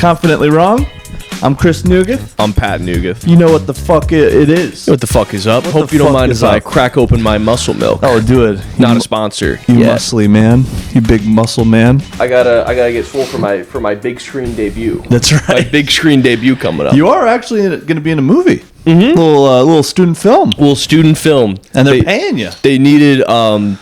Confidently Wrong. I'm Chris Nugeth. I'm Pat Nugeth. You know what the fuck it is. What the fuck is up? What Hope the you don't fuck mind is if I up? crack open my muscle milk. Oh, do it. Not a sponsor. You yet. muscly man. You big muscle man. I gotta get full for my big screen debut. That's right. My big screen debut coming up. You are actually going to be in a movie. Mm-hmm. Little student film. Well, student film, And they're paying you. They needed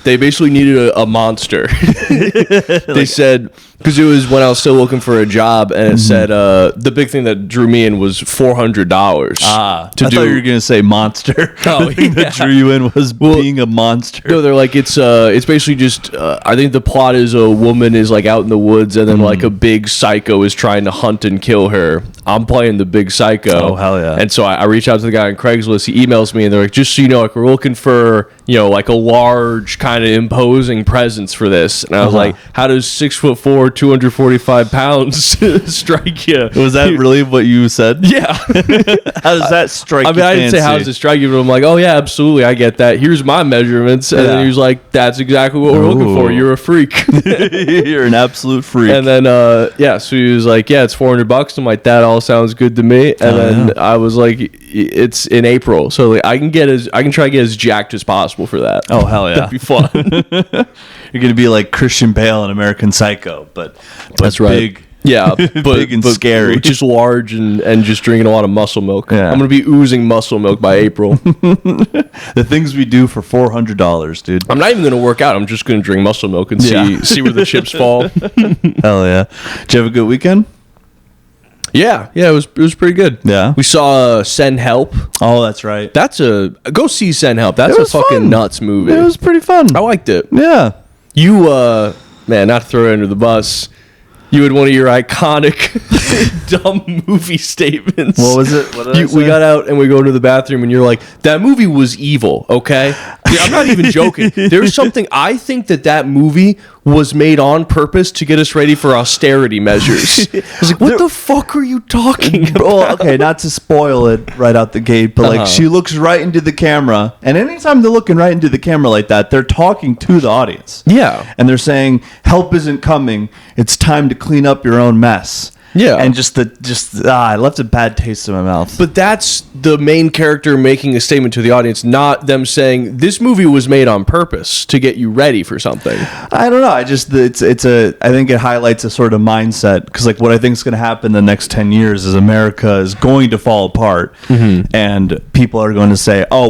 they basically needed a monster. They said, because it was when I was still looking for a job, and it said the big thing that drew me in was $400. I thought you were going to say monster. Oh, the thing that drew you in was being a monster. No, they're like, it's basically just I think the plot is a woman is like out in the woods, and then like a big psycho is trying to hunt and kill her. I'm playing the big psycho. Oh, hell yeah. And so I reached out to the guy on Craigslist. He emails me, and they're like, just so you know, like, we're looking for, like a large kind of imposing presence for this. And I was like, how does 6'4", 245 pounds strike you? Was that really what you said? Yeah. How does that strike you? I mean, I didn't say how does it strike you, but I'm like, oh yeah, absolutely, I get that. Here's my measurements. And then he was like, that's exactly what we're looking for. You're a freak. You're an absolute freak. And then, so he was like, yeah, it's $400. I'm like, that all sounds good to me. And then I was like, it's in April, so like, I can try to get as jacked as possible for that. Oh, hell yeah. That'd be fun. You're going to be like Christian Bale in American Psycho, but That's right. big. Yeah, but Big and scary. just large and just drinking a lot of muscle milk. Yeah. I'm gonna be oozing muscle milk by April. The things we do for $400, dude. I'm not even gonna work out. I'm just gonna drink muscle milk and see where the chips fall. Hell yeah. Did you have a good weekend? Yeah, it was pretty good. Yeah. We saw Send Help. Oh, that's right. Go see Send Help. That's It a was fucking fun. nuts movie. It was pretty fun. I liked it. Yeah. You man, not to throw it under the bus. You had one of your iconic dumb movie statements. What was it? What did I say? We got out and we go into the bathroom and you're like, that movie was evil, okay? Dude, I'm not even joking. There's something, I think that movie was made on purpose to get us ready for austerity measures. I was like, what the fuck are you talking about? Well, okay, not to spoil it right out the gate, but like she looks right into the camera, and anytime they're looking right into the camera like that, they're talking to the audience. Yeah. And they're saying, help isn't coming. It's time to clean up your own mess. Yeah. And I left a bad taste in my mouth. But that's the main character making a statement to the audience, not them saying this movie was made on purpose to get you ready for something. I don't know. I think it highlights a sort of mindset, because like what I think is going to happen the next 10 years is America is going to fall apart, and people are going to say, oh,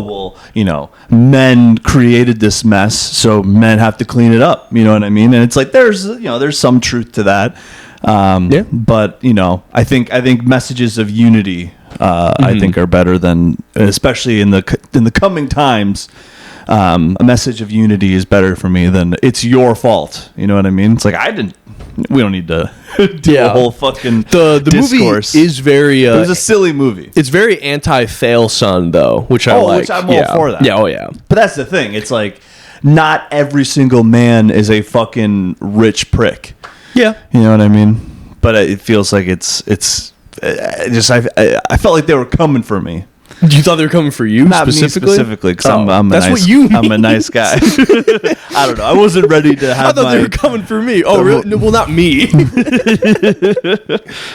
well, men created this mess, so men have to clean it up. You know what I mean? And it's like, there's some truth to that. But I think messages of unity, I think, are better than, especially in the coming times. A message of unity is better for me than it's your fault. You know what I mean? It's like we don't need to do a whole fucking the discourse. Movie is very. It was a silly movie. It's very anti-fail son though, which I like. Which I'm all for that. Yeah, oh yeah. But that's the thing. It's like not every single man is a fucking rich prick. Yeah, you know what I mean. But it feels like I felt like they were coming for me. You thought they were coming for you? Not specifically? Me specifically, because I'm a nice guy. I don't know. I wasn't ready to have. I thought they were coming for me. Oh, really? No, well, not me.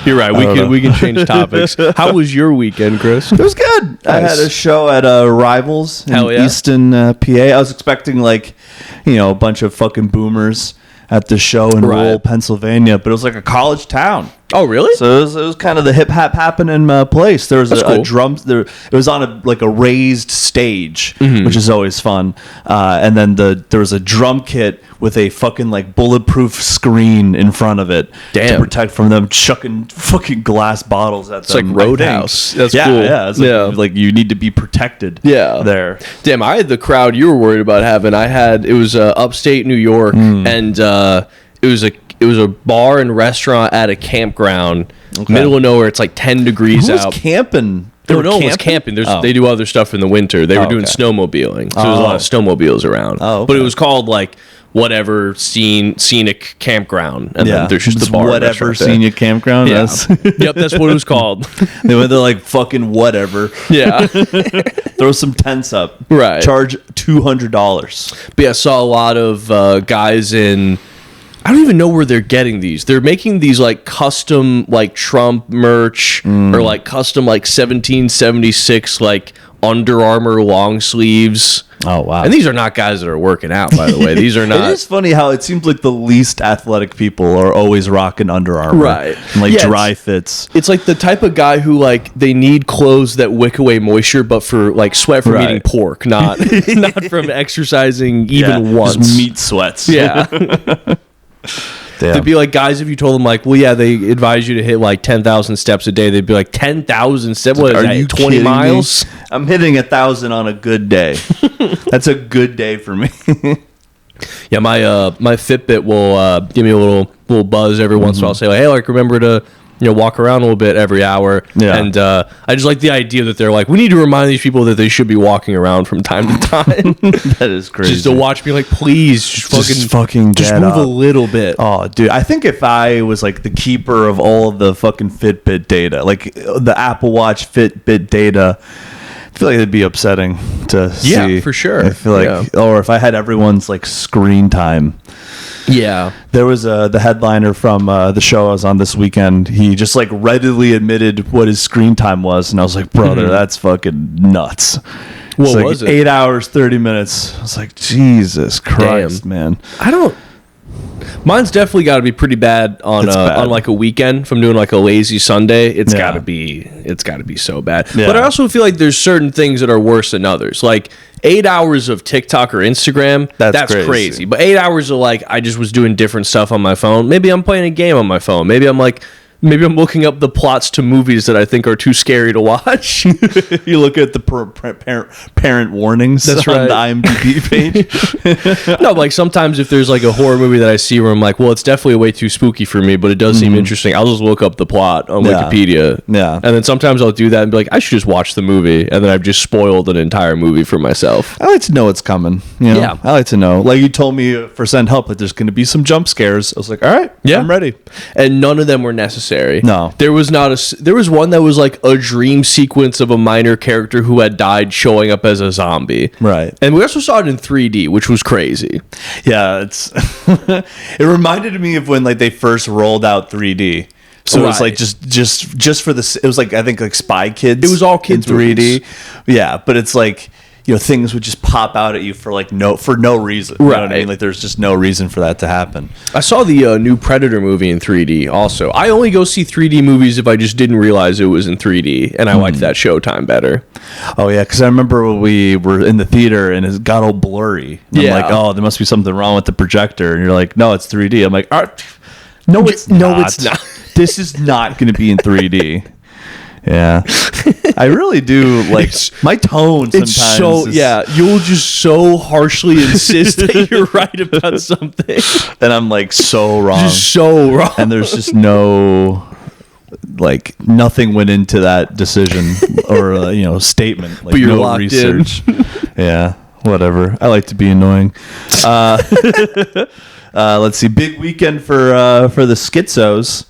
You're right. We can change topics. How was your weekend, Chris? It was good. Nice. I had a show at Rivals in Easton, PA. I was expecting a bunch of fucking boomers at the show in rural Pennsylvania, but it was like a college town. Oh, really? So it was kind of the hip hop happening place. There was a drum. It was on a raised stage, which is always fun. And then there was a drum kit with a fucking bulletproof screen in front of it to protect from them chucking fucking glass bottles at them. It's like Roadhouse. That's cool. Yeah, it's like you need to be protected. Yeah, there. Damn, I had the crowd you were worried about having. It was upstate New York, and it was a bar and restaurant at a campground, middle of nowhere. It's like 10 degrees out. Who's camping? No one was camping. They do other stuff in the winter. They were doing snowmobiling, so there's a lot of snowmobiles around. Oh, okay. But it was called whatever scenic campground, and then there's just the bar. Whatever scenic campground. Yeah. Yep, that's what it was called. They went there fucking whatever. Yeah. Throw some tents up. Right. Charge $200. But yeah, I saw a lot of guys in I don't even know where they're getting these. They're making these like custom like Trump merch or like custom like 1776 like Under Armour long sleeves. Oh, wow. And these are not guys that are working out, by the way. These are not. It is funny how it seems like the least athletic people are always rocking Under Armour. Right. And like Yeah, dry fits. It's like the type of guy who like they need clothes that wick away moisture, but for like sweat from Right. eating pork, not from exercising even once. Just meat sweats. Yeah. Damn. They'd be like guys if you told them like, well, yeah, they advise you to hit like 10,000 steps a day. They'd be like 10,000 steps. What is Are that? you 20 kidding miles? me? I'm hitting 1,000 on a good day. That's a good day for me. Yeah, my Fitbit will give me a little buzz every once in a while. Say like, hey, like remember to walk around a little bit every hour. Yeah. And I just like the idea that they're like, we need to remind these people that they should be walking around from time to time. That is crazy. Just to watch me like, please, just fucking just get move up. a little bit. Oh, dude, I think if I was like the keeper of all of the fucking Fitbit data, like the Apple Watch Fitbit data, I feel like it'd be upsetting to see. Yeah, for sure. I feel like, or if I had everyone's like screen time. Yeah. There was the headliner from the show I was on this weekend. He just like readily admitted what his screen time was, and I was like, brother, that's fucking nuts. What It's like was it? 8 hours, 30 minutes. I was like, Jesus Christ, man. Mine's definitely got to be pretty bad on It's bad. on like a weekend. If I'm doing like a lazy Sunday, it's Yeah. got to be so bad. Yeah. But I also feel like there's certain things that are worse than others. Like 8 hours of TikTok or Instagram, that's crazy. But 8 hours of like I just was doing different stuff on my phone. Maybe I'm playing a game on my phone. Maybe I'm looking up the plots to movies that I think are too scary to watch. You look at the parent warnings That's on right. the IMDb page. No, like sometimes if there's like a horror movie that I see where I'm like, well, it's definitely way too spooky for me, but it does seem interesting. I'll just look up the plot on Yeah. Wikipedia. Yeah. And then sometimes I'll do that and be like, I should just watch the movie. And then I've just spoiled an entire movie for myself. I like to know what's coming. You know? Yeah. I like to know. Like you told me for Send Help that there's going to be some jump scares. I was like, all right, Yeah. I'm ready. And none of them were necessary. No. There was there was one that was like a dream sequence of a minor character who had died showing up as a zombie. Right. And we also saw it in 3D, which was crazy. Yeah, it's it reminded me of when like they first rolled out 3D. So it was like Right. just for this. It was like I think like Spy Kids. It was all kids in 3D. movies. Yeah, but it's like things would just pop out at you for like no reason. You know what I Right. mean? Like there's just no reason for that to happen. I saw the new Predator movie in 3D also. I only go see 3D movies if I just didn't realize it was in 3D and I liked that Showtime better. Oh yeah, because I remember when we were in the theater and it got all blurry. And Yeah. I'm like, oh, there must be something wrong with the projector. And you're like, no, it's 3D. I'm like, no, it's not. This is not going to be in 3D. Yeah, I really do like my tone. It's Sometimes you'll just so harshly insist that you're right about something. and I'm like so wrong, Just so wrong. and there's just no like nothing went into that decision or statement. Like But you're no locked research. Yeah, whatever. I like to be annoying. Let's see. Big weekend for the schizos.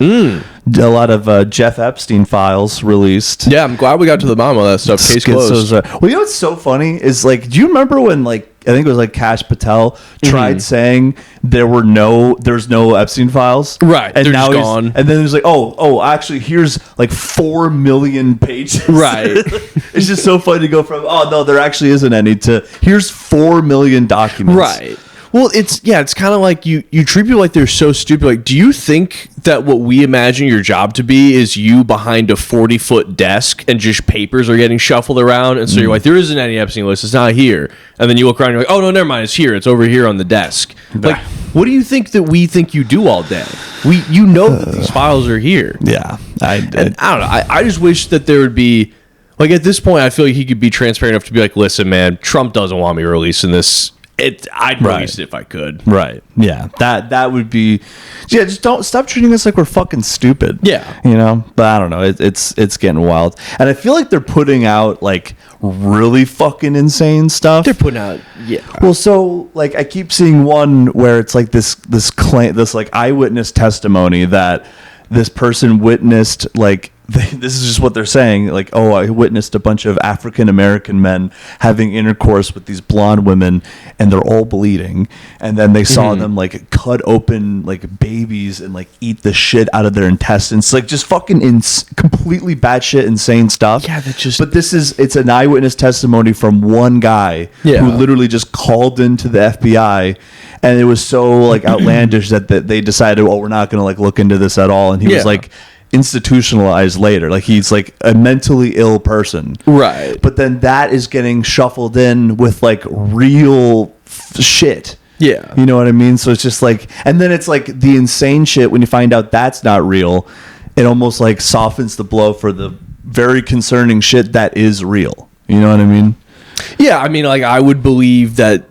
A lot of Jeff Epstein files released. Yeah, I'm glad we got to the bottom of that stuff. Case closed. Well, you know what's so funny is like, do you remember when like I think it was like Kash Patel tried saying there's no Epstein files, Right, And they're now just he's gone. And then there's like, oh, actually, here's like 4 million pages. Right. It's just so funny to go from no, there actually isn't any to here's 4 million documents. Right. Well, it's kind of like you treat people like they're so stupid. Like, do you think that what we imagine your job to be is you behind a 40-foot desk and just papers are getting shuffled around? And so you're like, there isn't any Epstein list. It's not here. And then you look around and you're like, oh, no, never mind. It's here. It's over here on the desk. Like, what do you think that we think you do all day? You know that these files are here. Yeah. And I don't know. I just wish that there would be, like, at this point, I feel like he could be transparent enough to be like, listen, man, Trump doesn't want me releasing this. I'd release it if I could. Right. Yeah. That would be. Yeah. Just don't stop treating us like we're fucking stupid. Yeah. But I don't know. It's getting wild, and I feel like they're putting out like really fucking insane stuff. They're putting out. Yeah. Well, so like I keep seeing one where it's like this claim, this like eyewitness testimony that this person witnessed like this is just what they're saying. Like, oh, I witnessed a bunch of African American men having intercourse with these blonde women, and they're all bleeding. And then they saw them like cut open like babies and like eat the shit out of their intestines. Like just fucking completely batshit insane stuff. Yeah, that just. But it's an eyewitness testimony from one guy who literally just called into the FBI. And it was so like outlandish that they decided, oh, we're not going to like look into this at all. And he was like institutionalized later. Like he's like a mentally ill person. Right. But then that is getting shuffled in with like real shit. Yeah. You know what I mean? So it's just like, and then it's like the insane shit when you find out that's not real. It almost like softens the blow for the very concerning shit that is real. You know what I mean? Yeah. I mean, like I would believe that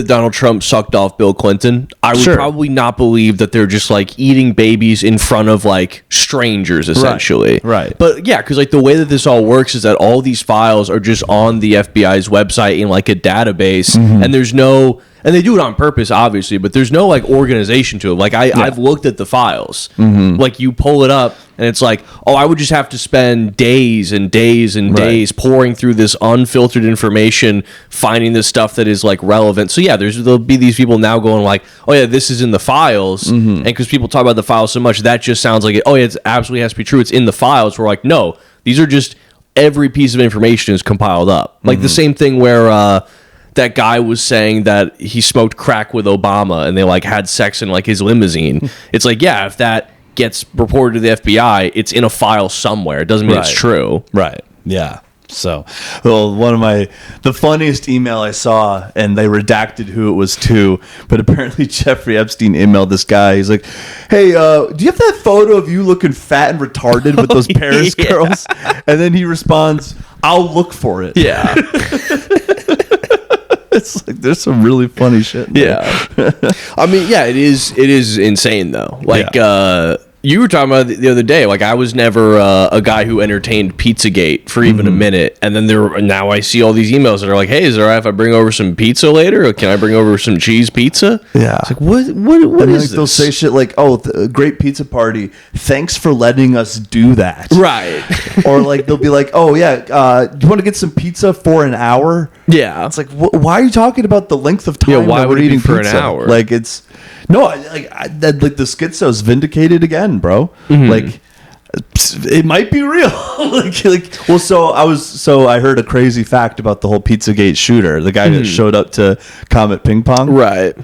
Donald Trump sucked off Bill Clinton. I would probably not believe that they're just like eating babies in front of like strangers, essentially. Right. But yeah, because like the way that this all works is that all these files are just on the FBI's website in like a database, and there's no. And they do it on purpose, obviously, but there's no like organization to it. Like I've looked at the files. Like you pull it up, and it's like, oh, I would just have to spend days and days and days pouring through this unfiltered information, finding the stuff that is like relevant. So yeah, there'll be these people now going like, oh yeah, this is in the files, and because people talk about the files so much, that just sounds like it. Oh yeah, it absolutely has to be true. It's in the files. We're like, no, these are just every piece of information is compiled up. Like the same thing where. That guy was saying that he smoked crack with Obama and they like had sex in like his limousine. It's like, yeah, if that gets reported to the FBI, it's in a file somewhere. It doesn't mean it's true. Right. Yeah. So, well, the funniest email I saw, and they redacted who it was to, but apparently Jeffrey Epstein emailed this guy. He's like, hey, do you have that photo of you looking fat and retarded with those Paris girls? And then he responds, I'll look for it. Yeah. It's like there's some really funny shit. Yeah. I mean, yeah, it is insane though. Like you were talking about the other day, like I was never a guy who entertained Pizzagate for even a minute, and then now I see all these emails that are like, "Hey, is it all right if I bring over some pizza later? Or can I bring over some cheese pizza?" Yeah, it's like what is like, this? They'll say shit like, "Oh, great pizza party! Thanks for letting us do that." Right. Or like they'll be like, "Oh yeah, do you want to get some pizza for an hour?" Yeah, it's like, why are you talking about the length of time? Yeah, why would we're eating for pizza? An hour? Like it's. No, like the schizo's vindicated again, bro. Like it might be real. So I heard a crazy fact about the whole Pizzagate shooter, the guy that showed up to Comet Ping Pong. Right.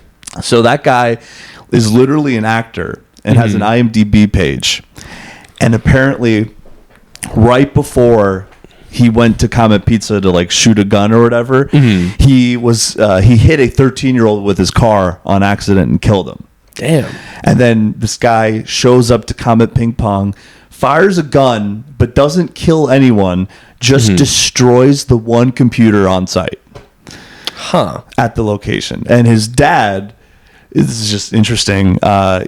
So that guy is literally an actor and has an IMDb page, and apparently, right before he went to Comet Pizza to like shoot a gun or whatever, he hit a 13-year-old with his car on accident and killed him. Damn. And then this guy shows up to Comet Ping Pong, fires a gun, but doesn't kill anyone, just destroys the one computer on site. At the location. And his dad, this is just interesting,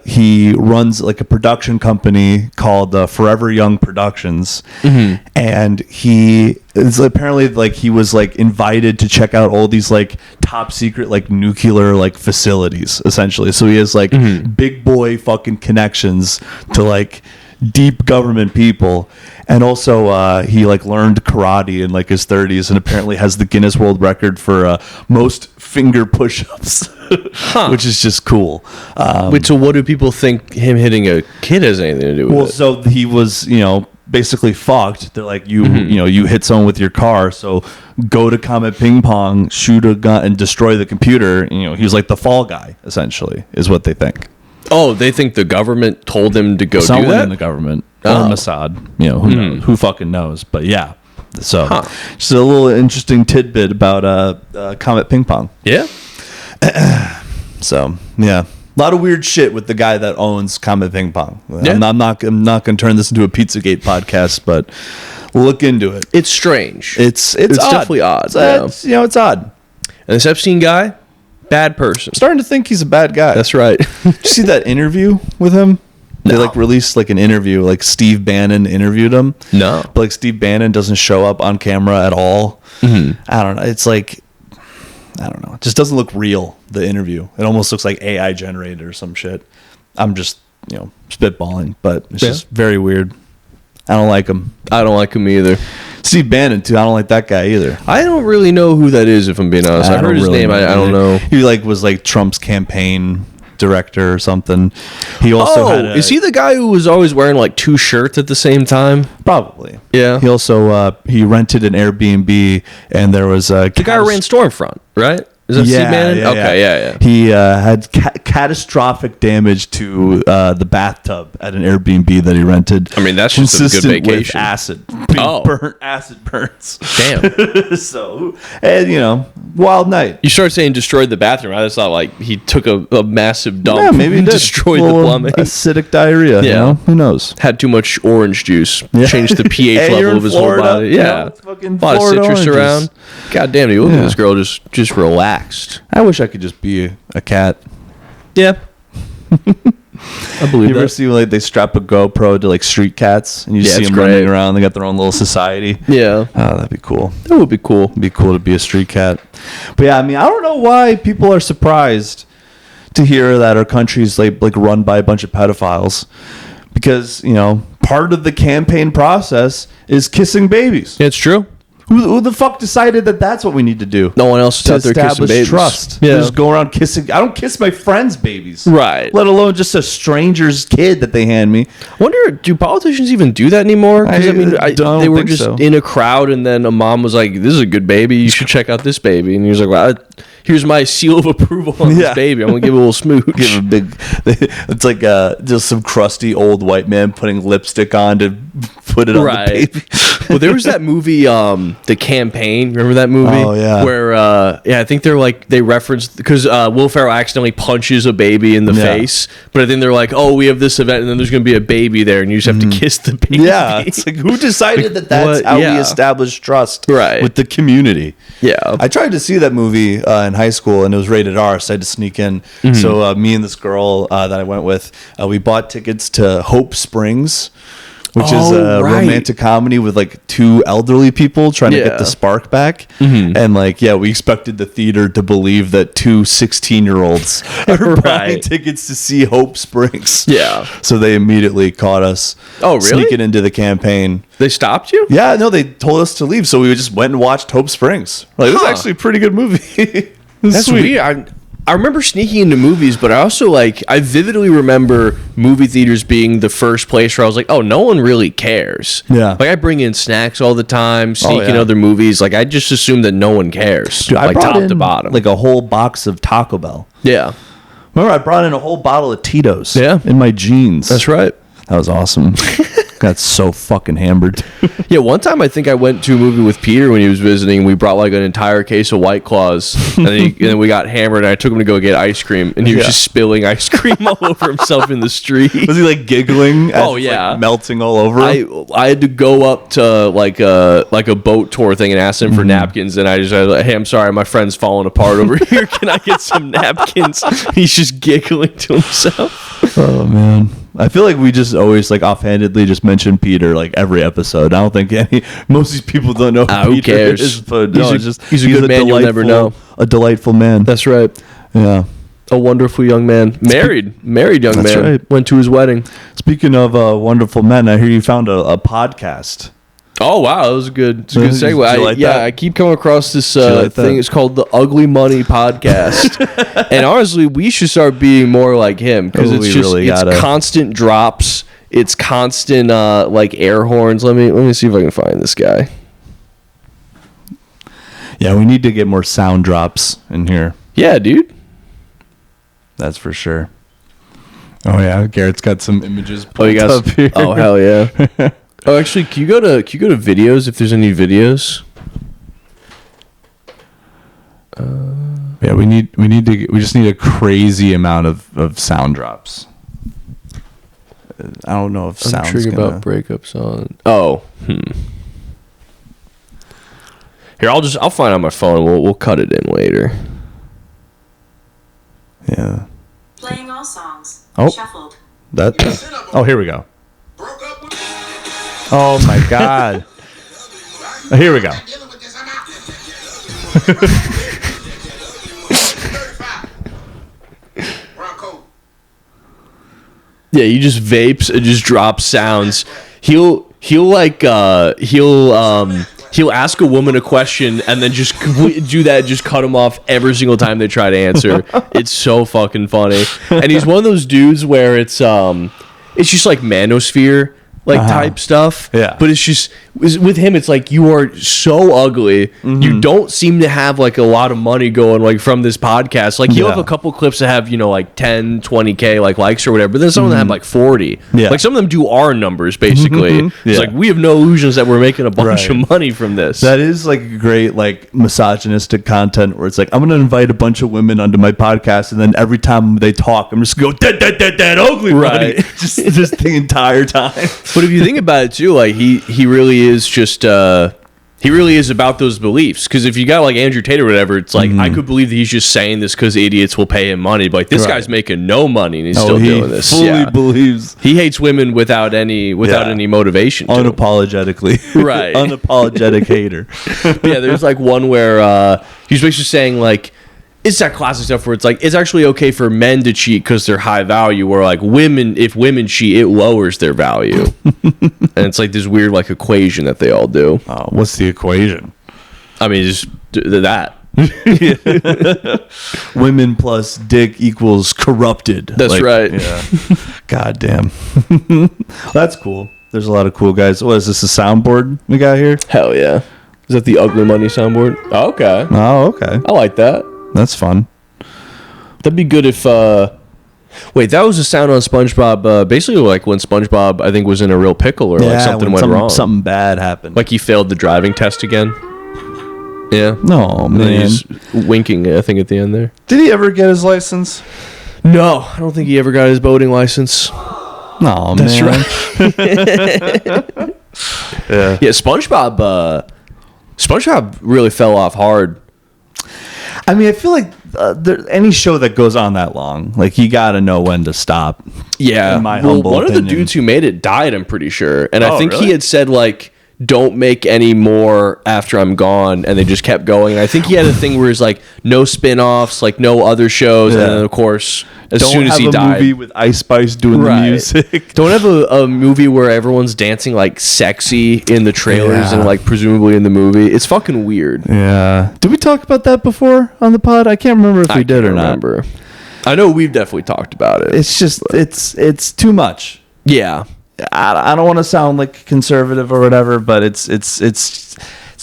he runs like a production company called Forever Young Productions, and it's apparently like he was like invited to check out all these like top secret like nuclear like facilities essentially. So he has like big boy fucking connections to like deep government people, and also he like learned karate in like his 30s and apparently has the Guinness World Record for most finger push-ups. Which is just cool. Wait, so what do people think him hitting a kid has anything to do with it? Well, so he was, basically fucked. They're like, you hit someone with your car, so go to Comet Ping Pong, shoot a gun, and destroy the computer. He was like the fall guy, essentially, is what they think. Oh, they think the government told him to go Someone do that? in the government. Or Mossad. Who knows? Who fucking knows? But yeah. So, just a little interesting tidbit about Comet Ping Pong. Yeah. So yeah, a lot of weird shit with the guy that owns Comet Ping Pong. Yeah. I'm not going to turn this into a Pizzagate podcast, but look into it. It's strange. It's odd. Definitely odd. It's odd. And this Epstein guy, bad person. I'm starting to think he's a bad guy. That's right. Did you see that interview with him? They released like an interview, like Steve Bannon interviewed him. No, but like Steve Bannon doesn't show up on camera at all. I don't know. It's like, I don't know. It just doesn't look real, the interview. It almost looks like AI generated or some shit. I'm just, spitballing, but it's just very weird. I don't like him. I don't like him either. Steve Bannon too. I don't like that guy either. I don't really know who that is, if I'm being honest. I heard his name. I don't know. He was Trump's campaign director or something. He also is he the guy who was always wearing like 2 shirts at the same time? Probably. Yeah. He also he rented an Airbnb, and there was a the guy who ran Stormfront, right? Is that Steve Bannon? Okay, yeah. He had catastrophic damage to the bathtub at an Airbnb that he rented. I mean, that's just a good consistent with vacation. Acid. Acid burns. Damn. So, and wild night. You start saying destroyed the bathroom. I just thought like he took a massive dump. Yeah, maybe he and did. destroyed the plumbing. Acidic diarrhea. Yeah. Who knows? Had too much orange juice. Yeah. Changed the pH level of his Florida, whole body. Yeah. Fucking A lot of Florida citrus oranges. around. God damn, you look at this girl just relaxed. I wish I could just be a cat. Yeah. I believe You ever that. see they strap a GoPro to street cats and you see it's them great. running around? They got their own little society. Yeah. Oh, that'd be cool. That would be cool. It'd be cool to be a street cat. But yeah, I mean, I don't know why people are surprised to hear that our country's like run by a bunch of pedophiles, because part of the campaign process is kissing babies. It's true. Who the fuck decided that that's what we need to do? No one else is To out there kissing establish babies. trust. Yeah. Just go around kissing. I don't kiss my friends' babies. Right. Let alone just a stranger's kid that they hand me. I wonder, do politicians even do that anymore? Because don't they were think just so. in a crowd, and then a mom was like, "This is a good baby. You should check out this baby." And he was like, "Well, here's my seal of approval on this baby. I'm gonna give it a little smooch." Give a big. It's like just some crusty old white man putting lipstick on to put it on the baby. Well, there was that movie, The Campaign. Remember that movie? Oh, yeah. Where, I think they referenced, because Will Ferrell accidentally punches a baby in the face, but then they're like, "Oh, we have this event, and then there's going to be a baby there, and you just have to kiss the baby." Yeah, it's like, who decided that's how we establish trust with the community? Yeah. I tried to see that movie in high school, and it was rated R, so I had to sneak in. So me and this girl that I went with, we bought tickets to Hope Springs, which is a romantic comedy with 2 elderly people trying to get the spark back. And we expected the theater to believe that 2 16-year-olds are buying tickets to see Hope Springs. Yeah. So they immediately caught us sneaking into the campaign. They stopped you? Yeah, no, they told us to leave, so we just went and watched Hope Springs. It was actually a pretty good movie. That's sweet. weird. I remember sneaking into movies, but I also I vividly remember movie theaters being the first place where I was like, oh, no one really cares. Yeah. I bring in snacks all the time, sneak in other movies. I just assume that no one cares. Dude, I brought top in to bottom. a whole box of Taco Bell. Yeah. Remember, I brought in a whole bottle of Tito's in my jeans. That's right. That was awesome. Got so fucking hammered. Yeah, one time I think I went to a movie with Peter when he was visiting. We brought an entire case of White Claws, and then we got hammered, and I took him to go get ice cream, and he was just spilling ice cream all over himself in the street. Was he giggling? As it's, melting all over him? I had to go up to a boat tour thing and ask him for napkins, and I just said, "Hey, I'm sorry, my friend's falling apart over here. Can I get some napkins?" He's just giggling to himself. Oh man. I feel like we just always offhandedly just mention Peter every episode. I don't think most of these people don't know who Peter cares? is, but he's a good man. You'll never know. A delightful man. That's right. Yeah. A wonderful young man. Married young That's man. Right. Went to his wedding. Speaking of wonderful men, I hear you found a podcast. Oh wow, that was a good. It's a good segue. I keep coming across this thing. It's called the Ugly Money Podcast, and honestly, we should start being more like him, because it's constant drops. It's constant air horns. Let me see if I can find this guy. Yeah, we need to get more sound drops in here. Yeah, dude. That's for sure. Oh yeah, Garrett's got some images. Oh, you guys. Up here. Oh hell yeah. Oh, actually, can you go to videos if there's any videos? Yeah, we just need a crazy amount of sound drops. I don't know if sound's intrigued about breakups on. Oh, Here, I'll find it on my phone. We'll cut it in later. Yeah. Playing all songs. Oh. Shuffled. Oh, here we go. Oh my God. Oh, here we go. Yeah, you just vapes and just drop sounds. He'll he'll ask a woman a question and then just do that, just cut him off every single time they try to answer. It's so fucking funny. And he's one of those dudes where it's just like manosphere type stuff. Yeah. But it's just with him, it's like, you are so ugly. You don't seem to have like a lot of money going like from this podcast. Like he'll have a couple clips that have, like 10, 20K like likes or whatever, but then some of them have like 40. Yeah. Like some of them do our numbers basically. It's like, we have no illusions that we're making a bunch of money from this. That is like a great like misogynistic content where it's like, I'm gonna invite a bunch of women onto my podcast, and then every time they talk, I'm just gonna go that ugly, Right. buddy. just the entire time. But if you think about it too, like he really is just he really is about those beliefs. Because if you got like Andrew Tate or whatever, it's like, I could believe that he's just saying this because idiots will pay him money. But like, this guy's making no money and he's still doing this. Fully believes. He hates women without any motivation. To him. Unapologetically. Right. Unapologetic hater. Yeah, there's like one where he's basically saying like, it's that classic stuff where it's like, it's actually okay for men to cheat because they're high value, where like if women cheat, it lowers their value. And it's like this weird like equation that they all do. Oh, what's the equation? I mean, just that. Women plus dick equals corrupted. That's right. Yeah. God damn. That's cool. There's a lot of cool guys. What is this, a soundboard we got here? Hell yeah. Is that the Ugly Money soundboard? Oh, okay. Oh, okay. I like that. That's fun. That'd be good if wait, that was a sound on SpongeBob, basically like when SpongeBob I think was in a real pickle or like something went wrong. Something bad happened. Like he failed the driving test again. Yeah. No, And then man. he's winking, I think, at the end there. Did he ever get his license? No, I don't think he ever got his boating license. No, That's man. right. Yeah, SpongeBob really fell off hard. I mean, I feel like any show that goes on that long, like, you got to know when to stop. Yeah. In my humble one opinion. of the dudes who made it died, I'm pretty sure. And I Oh, think really? he had said, like, don't make any more after I'm gone. And they just kept going. And I think he had a thing where it's like, no spin-offs, like, no other shows. Yeah. And then, of course, as Don't soon as have he a died. movie with Ice Spice doing the music. Don't have a movie where everyone's dancing, like, sexy in the trailers and, like, presumably in the movie. It's fucking weird. Yeah. Did we talk about that before on the pod? I can't remember if we did or not. I know we've definitely talked about it. It's just, it's too much. Yeah. I don't want to sound like conservative or whatever, but it's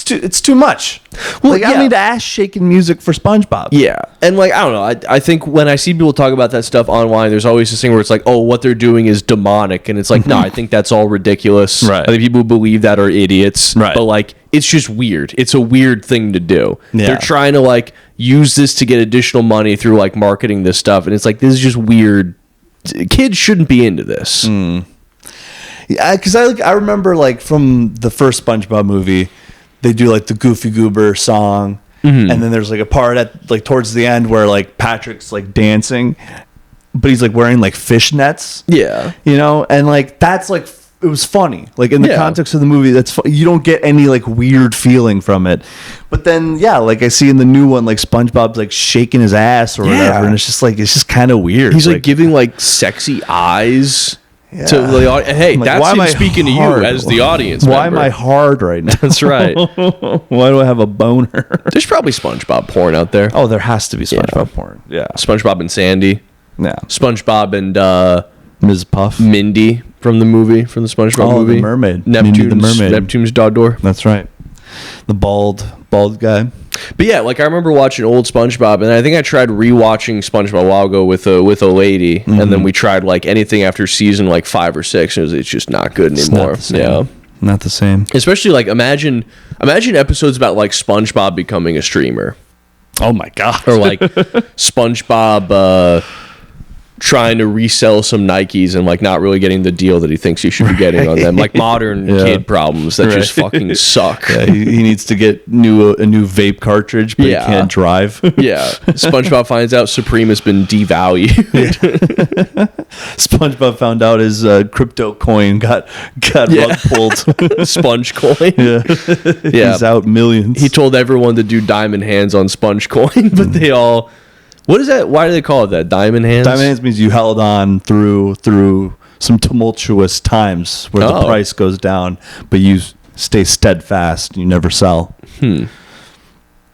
too much. Well, like, I don't need ass shaking music for SpongeBob. Yeah. And like, I don't know. I think when I see people talk about that stuff online, there's always this thing where it's like, oh, what they're doing is demonic. And it's like, no, I think that's all ridiculous. Right. I think people who believe that are idiots. Right. But like, it's just weird. It's a weird thing to do. Yeah. They're trying to like use this to get additional money through like marketing this stuff. And it's like, this is just weird. Kids shouldn't be into this. Yeah, because I remember like from the first SpongeBob movie, they do like the Goofy Goober song, and then there's like a part at like towards the end where like Patrick's like dancing, but he's like wearing like fishnets. Yeah. You know, and like that's like it was funny. Like in the Yeah. context of the movie, you don't get any like weird feeling from it. But then yeah, like I see in the new one, like SpongeBob's like shaking his ass or whatever, and it's just kind of weird. He's like giving like sexy eyes to the audience. Hey, I'm like, that's why am him I speaking hard? to you as the audience. Why member. am I hard right now? That's right. Why do I have a boner? There's probably SpongeBob porn out there. Oh, there has to be SpongeBob porn. Yeah. SpongeBob and Sandy. Yeah. SpongeBob and Ms. Puff. Mindy from the SpongeBob Oh, movie. the mermaid. Neptune's, Mindy the mermaid. Neptune's daughter. That's right. The bald guy. But yeah, like I remember watching old SpongeBob, and I think I tried rewatching SpongeBob a while ago with a lady, and then we tried like anything after season like 5 or 6, and it's just not good anymore. Not the same. Not the same. Especially like imagine episodes about like SpongeBob becoming a streamer. Oh my god. Or like SpongeBob trying to resell some Nikes and like not really getting the deal that he thinks he should be getting on them. Like modern kid problems that just fucking suck. Yeah, he needs to get a new vape cartridge, but he can't drive. Yeah. SpongeBob finds out Supreme has been devalued. SpongeBob found out his crypto coin got rug pulled. Sponge Coin. Yeah. He's out millions. He told everyone to do diamond hands on Sponge Coin, but they all... What is that? Why do they call it that? Diamond hands? Diamond hands means you held on through some tumultuous times where the price goes down, but you stay steadfast. You never sell.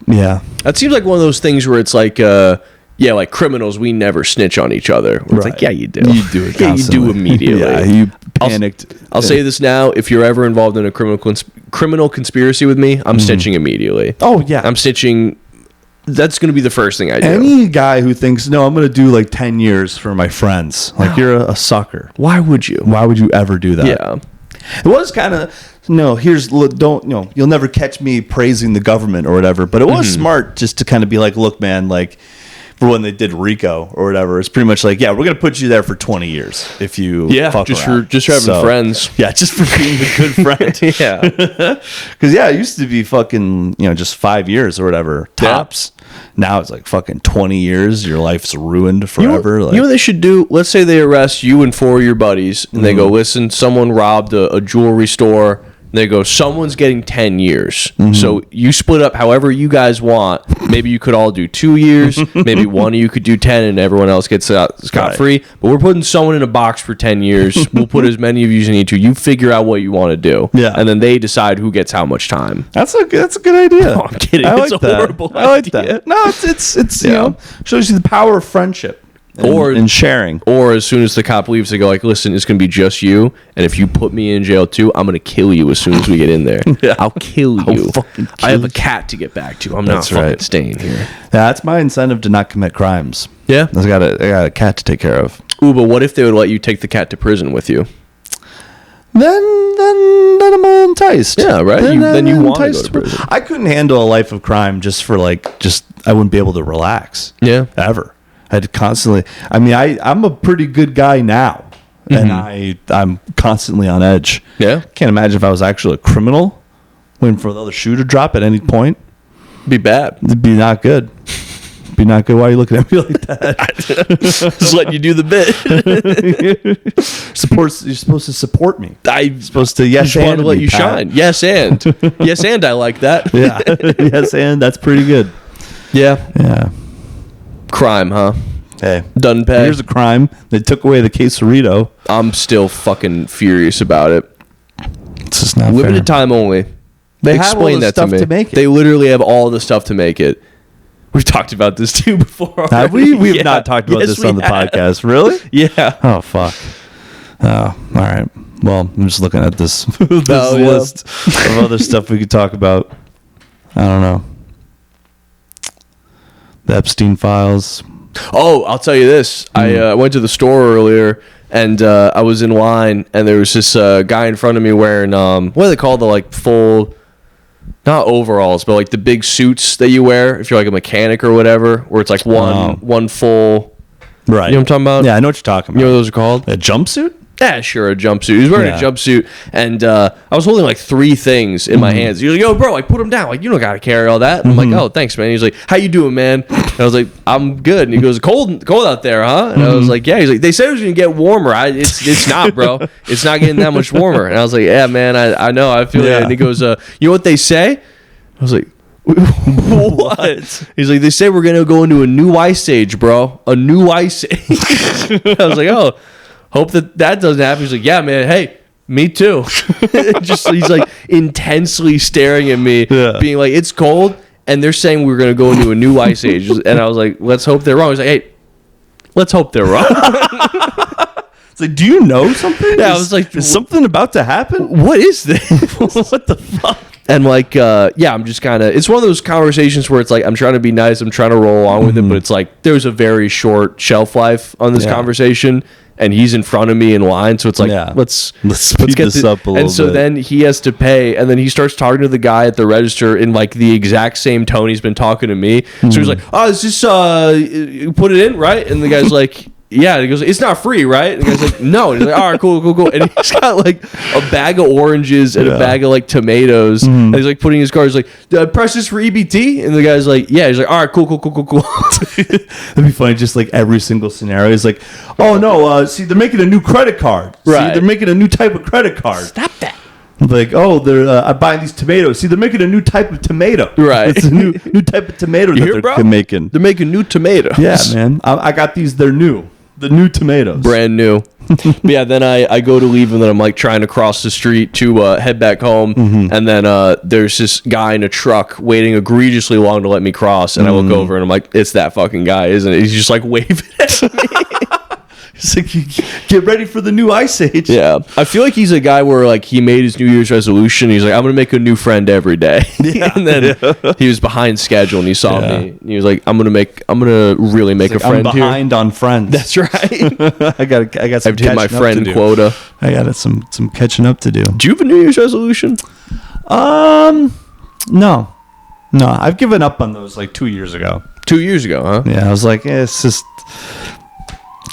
Yeah. That seems like one of those things where it's like, like criminals, we never snitch on each other. Where it's like, yeah, you do. You do it Yeah, you do immediately. Yeah, you panicked. I'll say this now. If you're ever involved in a criminal conspiracy with me, I'm snitching immediately. Oh, yeah. I'm snitching. That's going to be the first thing I do. Any guy who thinks, no, I'm going to do like 10 years for my friends. Like, you're a sucker. Why would you? Why would you ever do that? Yeah. It was kind of, you'll never catch me praising the government or whatever, but it was smart just to kind of be like, look, man, like, for when they did Rico or whatever, it's pretty much like, yeah, we're going to put you there for 20 years if you fuck just around. for having friends. Yeah, just for being a good friend. Yeah. Because, it used to be fucking, just 5 years or whatever, tops. Yeah. Now it's like fucking 20 years. Your life's ruined forever. You know what they should do? Let's say they arrest you and 4 of your buddies, and they go, listen, someone robbed a jewelry store. They go, someone's getting 10 years. So you split up however you guys want. Maybe you could all do 2 years. Maybe one of you could do 10 and everyone else gets scot-free. But we're putting someone in a box for 10 years. We'll put as many of you as you need to. You figure out what you want to do. Yeah. And then they decide who gets how much time. That's a good idea. No, I'm kidding. It's a horrible idea. I like that. No, it's shows you the power of friendship. And sharing. Or as soon as the cop leaves, they go like, listen, it's going to be just you. And if you put me in jail too, I'm going to kill you as soon as we get in there. Yeah. I'll kill you. I have a cat to get back to. I'm not fucking staying here. Yeah, that's my incentive to not commit crimes. Yeah. I got a cat to take care of. Ooh, but what if they would let you take the cat to prison with you? Then I'm all enticed. Yeah, right. Then you want to go to prison. I couldn't handle a life of crime I wouldn't be able to relax. Yeah. Ever. I'd constantly. I mean, I'm a pretty good guy now, and I'm constantly on edge. Yeah, can't imagine if I was actually a criminal, waiting for the other shoe to drop at any point. Be bad. It'd be not good. Be not good. Why are you looking at me like that? Just letting you do the bit. You're supposed to support me. I'm supposed to want to let you shine. Yes, and yes, and I like that. Yeah. Yes, and that's pretty good. Yeah. Yeah. Crime, huh? Hey, doesn't pay. Here's a crime. They took away the quesarito. I'm still fucking furious about it. It's just not limited time only. They explain that to me. To make it. They literally have all the stuff to make it. We've talked about this too before. Already. Have we? We've not talked about this on the podcast. Really? Yeah. Oh fuck. Oh, all right. Well, I'm just looking at this list of other stuff we could talk about. I don't know. The Epstein files. Oh, I'll tell you this. I went to the store earlier, and I was in line, and there was this guy in front of me wearing, what do they call the, like, full, not overalls, but, like, the big suits that you wear if you're, like, a mechanic or whatever, where it's, like, one full... Right. You know what I'm talking about? Yeah, I know what you're talking about. You know what those are called? A jumpsuit? Yeah, sure, a jumpsuit. He was wearing a jumpsuit, and I was holding like 3 things in my hands. He was like, yo, bro, like, put them down. Like, you don't got to carry all that. And I'm like, oh, thanks, man. He's like, how you doing, man? And I was like, I'm good. And he goes, cold out there, huh? And I was like, yeah. He's like, they said it was going to get warmer. It's not, bro. It's not getting that much warmer. And I was like, yeah, man, I know. I feel it. And he goes, you know what they say? I was like, what? He's like, they say we're going to go into a new ice age, bro. A new ice age. I was like, oh. Hope that doesn't happen. He's like, yeah, man. Hey, me too. He's like intensely staring at me, being like, it's cold, and they're saying we're gonna go into a new ice age. And I was like, let's hope they're wrong. He's like, hey, let's hope they're wrong. It's like, do you know something? Yeah, I was like, is something about to happen? What is this? What the fuck? And like, I'm just kind of, it's one of those conversations where it's like, I'm trying to be nice, I'm trying to roll along with it, but it's like, there's a very short shelf life on this conversation. And he's in front of me in line, so it's like, let's speed this up a little bit. And so then he has to pay, and then he starts talking to the guy at the register in like the exact same tone he's been talking to me. So he's like, oh, is this, put it in, right? And the guy's like, yeah. And he goes, it's not free, right? And the guy's like, no. And he's like, all right, cool. And he's got like a bag of oranges and a bag of like tomatoes. And he's like putting his card. He's like, press this for EBT? And the guy's like, yeah. He's like, all right, cool. That'd be funny. Just like every single scenario. He's like, oh no, see, they're making a new credit card. Right. See, they're making a new type of credit card. Stop that. Like, oh, they're I'm buying these tomatoes. See, they're making a new type of tomato. Right. It's a new type of tomato that they're making. They're making new tomatoes. Yeah, man. I got these. They're new. The new tomatoes. Brand new. But yeah, then I go to leave, and then I'm like trying to cross the street to head back home, and then there's this guy in a truck waiting egregiously long to let me cross, and I look over and I'm like, it's that fucking guy, isn't it? He's just like waving at me. It's like, you get ready for the new ice age. Yeah, I feel like he's a guy where like he made his New Year's resolution. He's like, I'm gonna make a new friend every day. And then he was behind schedule, and he saw me. And he was like, I'm gonna really make a friend I'm here. behind on friends. That's right. I got some I've hit my catching up friend to do. quota. I got some catching up to do. Do you have a New Year's resolution? No. I've given up on those like 2 years ago. 2 years ago, huh? Yeah, I was like, it's just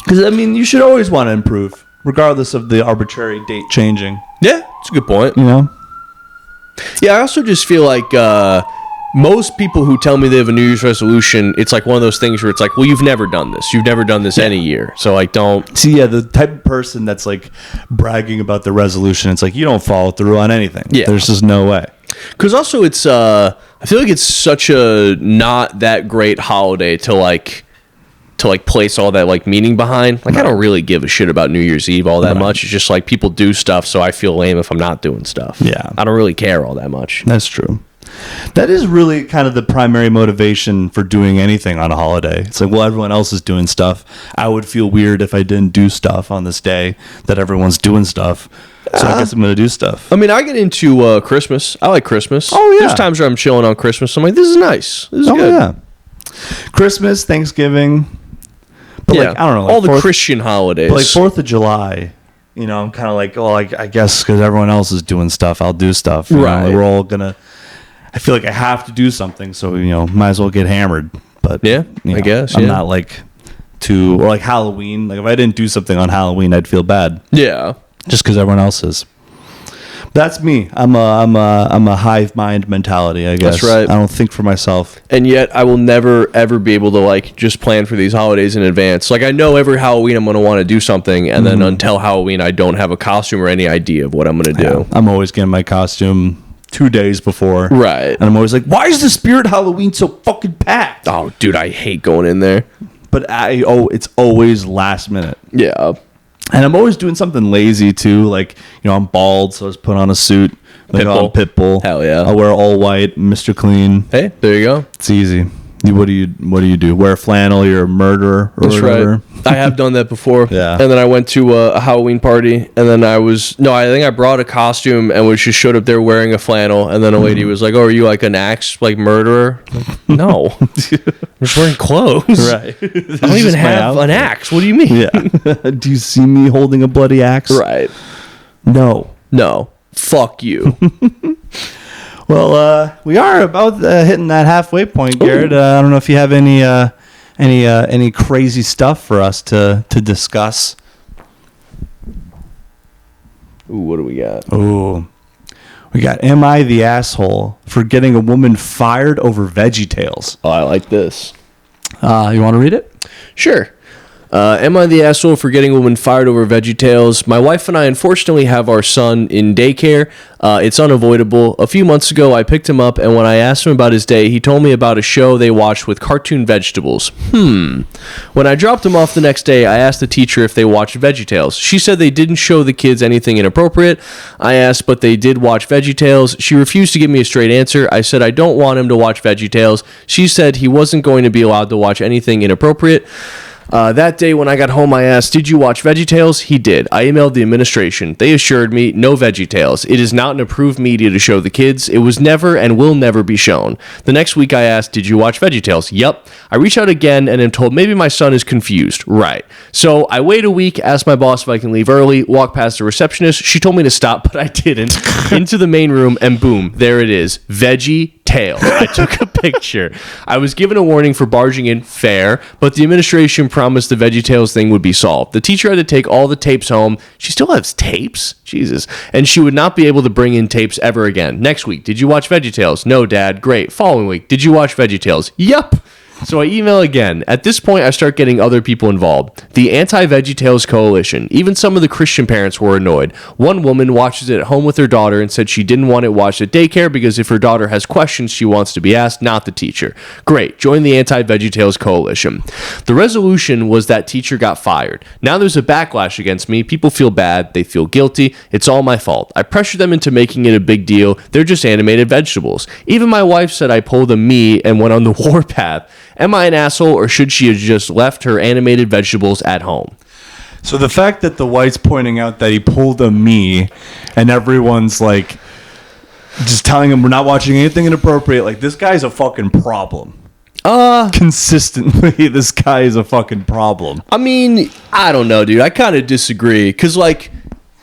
because I mean, you should always want to improve, regardless of the arbitrary date changing. Yeah, it's a good point. You know. Yeah, I also just feel like most people who tell me they have a New Year's resolution, it's like one of those things where it's like, well, you've never done this. You've never done this any year. So, like, don't... See, yeah, the type of person that's, like, bragging about the resolution, it's like, you don't follow through on anything. Yeah. There's just no way. Because also it's... I feel like it's such a not that great holiday to place all that, like, meaning behind. Like, I don't really give a shit about New Year's Eve all that much. It's just, like, people do stuff, so I feel lame if I'm not doing stuff. Yeah. I don't really care all that much. That's true. That is really kind of the primary motivation for doing anything on a holiday. It's like, well, everyone else is doing stuff. I would feel weird if I didn't do stuff on this day that everyone's doing stuff. So I guess I'm going to do stuff. I mean, I get into Christmas. I like Christmas. Oh, yeah. There's times where I'm chilling on Christmas. I'm like, this is nice. This is Oh, good. yeah. Christmas, Thanksgiving. But, Yeah. like, I don't know. Like all the Christian holidays. But like 4th of July, you know, I'm kind of like, oh, I guess because everyone else is doing stuff, I'll do stuff. You know, Right. we're all going to... I feel like I have to do something, so, you know, might as well get hammered. But Yeah, you I know, guess, I'm yeah. not like or like Halloween. Like if I didn't do something on Halloween, I'd feel bad Yeah. just because everyone else is. That's me. I'm a hive mind mentality, I guess. That's right. I don't think for myself. And yet I will never, ever be able to, like, just plan for these holidays in advance. Like, I know every Halloween I'm going to want to do something, and then until Halloween, I don't have a costume or any idea of what I'm going to do. I'm always getting my costume 2 days before. Right. And I'm always like, why is the Spirit Halloween so fucking packed? Oh, dude, I hate going in there. But it's always last minute. Yeah. And I'm always doing something lazy too. Like, you know, I'm bald, so I just put on a suit. Like Pitbull. Pitbull. Hell yeah. I'll wear all white, Mr. Clean. Hey, there you go. It's easy. What do you do? Wear flannel? You're a murderer or That's whatever. right. I have done that before. Yeah. And then I went to a Halloween party, and then I think I brought a costume and was just showed up there wearing a flannel, and then a lady was like, "Oh, are you like an axe like murderer?" Like, no. I'm just wearing clothes. Right. I don't even have an axe. What do you mean? Yeah. Do you see me holding a bloody axe? Right. No. No. Fuck you. Well, we are about hitting that halfway point, Garrett. I don't know if you have any crazy stuff for us to discuss. Ooh, what do we got? Ooh. We got Am I the Asshole for getting a woman fired over VeggieTales? Oh, I like this. You want to read it? Sure. Am I the asshole for getting a woman fired over VeggieTales? My wife and I unfortunately have our son in daycare. It's unavoidable. A few months ago, I picked him up, and when I asked him about his day, he told me about a show they watched with cartoon vegetables. When I dropped him off the next day, I asked the teacher if they watched VeggieTales. She said they didn't show the kids anything inappropriate. I asked, but they did watch VeggieTales. She refused to give me a straight answer. I said I don't want him to watch VeggieTales. She said he wasn't going to be allowed to watch anything inappropriate. That day when I got home, I asked, did you watch VeggieTales? He did. I emailed the administration. They assured me, no VeggieTales. It is not an approved media to show the kids. It was never and will never be shown. The next week I asked, did you watch VeggieTales? Yep. I reach out again and am told maybe my son is confused. Right. So I wait a week, ask my boss if I can leave early, walk past the receptionist. She told me to stop, but I didn't. Into the main room, and boom, there it is. VeggieTales. I took a picture. I was given a warning for barging in, fair, but the administration promised the VeggieTales thing would be solved. The teacher had to take all the tapes home. She still has tapes? Jesus. And she would not be able to bring in tapes ever again. Next week, did you watch VeggieTales? No, Dad. Great. Following week, did you watch VeggieTales? Yup. So I email again. At this point, I start getting other people involved. The Anti-VeggieTales Coalition. Even some of the Christian parents were annoyed. One woman watches it at home with her daughter and said she didn't want it watched at daycare because if her daughter has questions, she wants to be asked, not the teacher. Great. Join the Anti-VeggieTales Coalition. The resolution was that teacher got fired. Now there's a backlash against me. People feel bad. They feel guilty. It's all my fault. I pressured them into making it a big deal. They're just animated vegetables. Even my wife said I pulled a me and went on the warpath. Am I an asshole, or should she have just left her animated vegetables at home? So the fact that the wife's pointing out that he pulled a me, and everyone's like, just telling him we're not watching anything inappropriate, like, this guy's a fucking problem. Consistently, this guy is a fucking problem. I mean, I don't know, dude. I kind of disagree, because, like,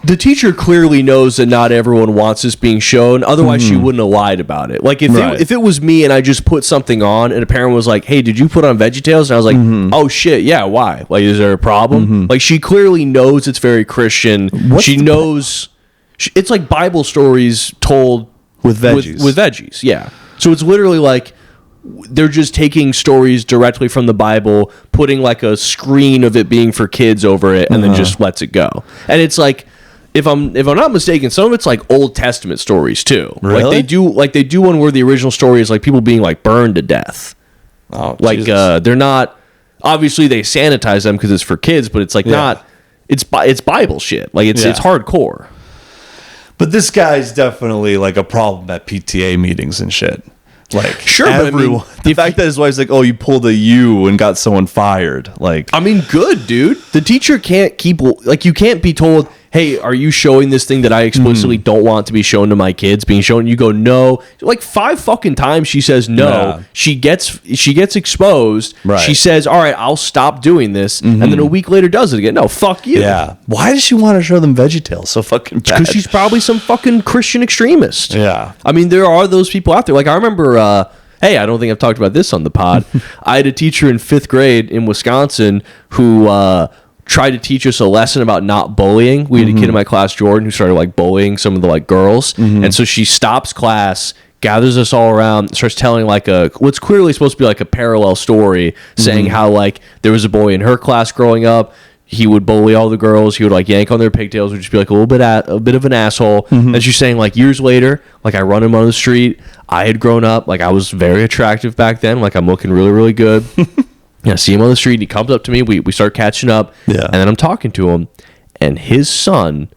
the teacher clearly knows that not everyone wants this being shown. Otherwise, she wouldn't have lied about it. Like, if it was me and I just put something on and a parent was like, hey, did you put on VeggieTales? And I was like, oh, shit, yeah, why? Like, is there a problem? Like, she clearly knows it's very Christian. She knows... It's like Bible stories told... With veggies. With veggies, yeah. So it's literally like... They're just taking stories directly from the Bible, putting, like, a screen of it being for kids over it, and then just lets it go. And it's like... If I'm not mistaken, some of it's like Old Testament stories too. Really? Like they do one where the original story is like people being like burned to death. Oh, like they're not, obviously they sanitize them because it's for kids, but it's like not. It's Bible shit. Like it's hardcore. But this guy's definitely like a problem at PTA meetings and shit. Like, sure, everyone. But I mean, the fact that his wife's like, "Oh, you pulled a U and got someone fired." Like, I mean, good, dude. The teacher can't keep, like, you can't be told, hey, are you showing this thing that I explicitly don't want to be shown to my kids being shown? You go, no. Like 5 fucking times she says no. Yeah. She gets exposed. Right. She says, all right, I'll stop doing this. And then a week later does it again. No, fuck you. Yeah. Why does she want to show them VeggieTales so fucking bad? Because she's probably some fucking Christian extremist. Yeah. I mean, there are those people out there. Like, I remember... hey, I don't think I've talked about this on the pod. I had a teacher in 5th grade in Wisconsin who tried to teach us a lesson about not bullying. We had a kid in my class, Jordan, who started like bullying some of the like girls. And so she stops class, gathers us all around, starts telling like what's clearly supposed to be like a parallel story, saying how like there was a boy in her class growing up. He would bully all the girls. He would like yank on their pigtails, would just be like a bit of an asshole. And she's saying like years later, like I run him on the street. I had grown up, like I was very attractive back then. Like I'm looking really, really good. I see him on the street. He comes up to me. We start catching up. Yeah. And then I'm talking to him, and his son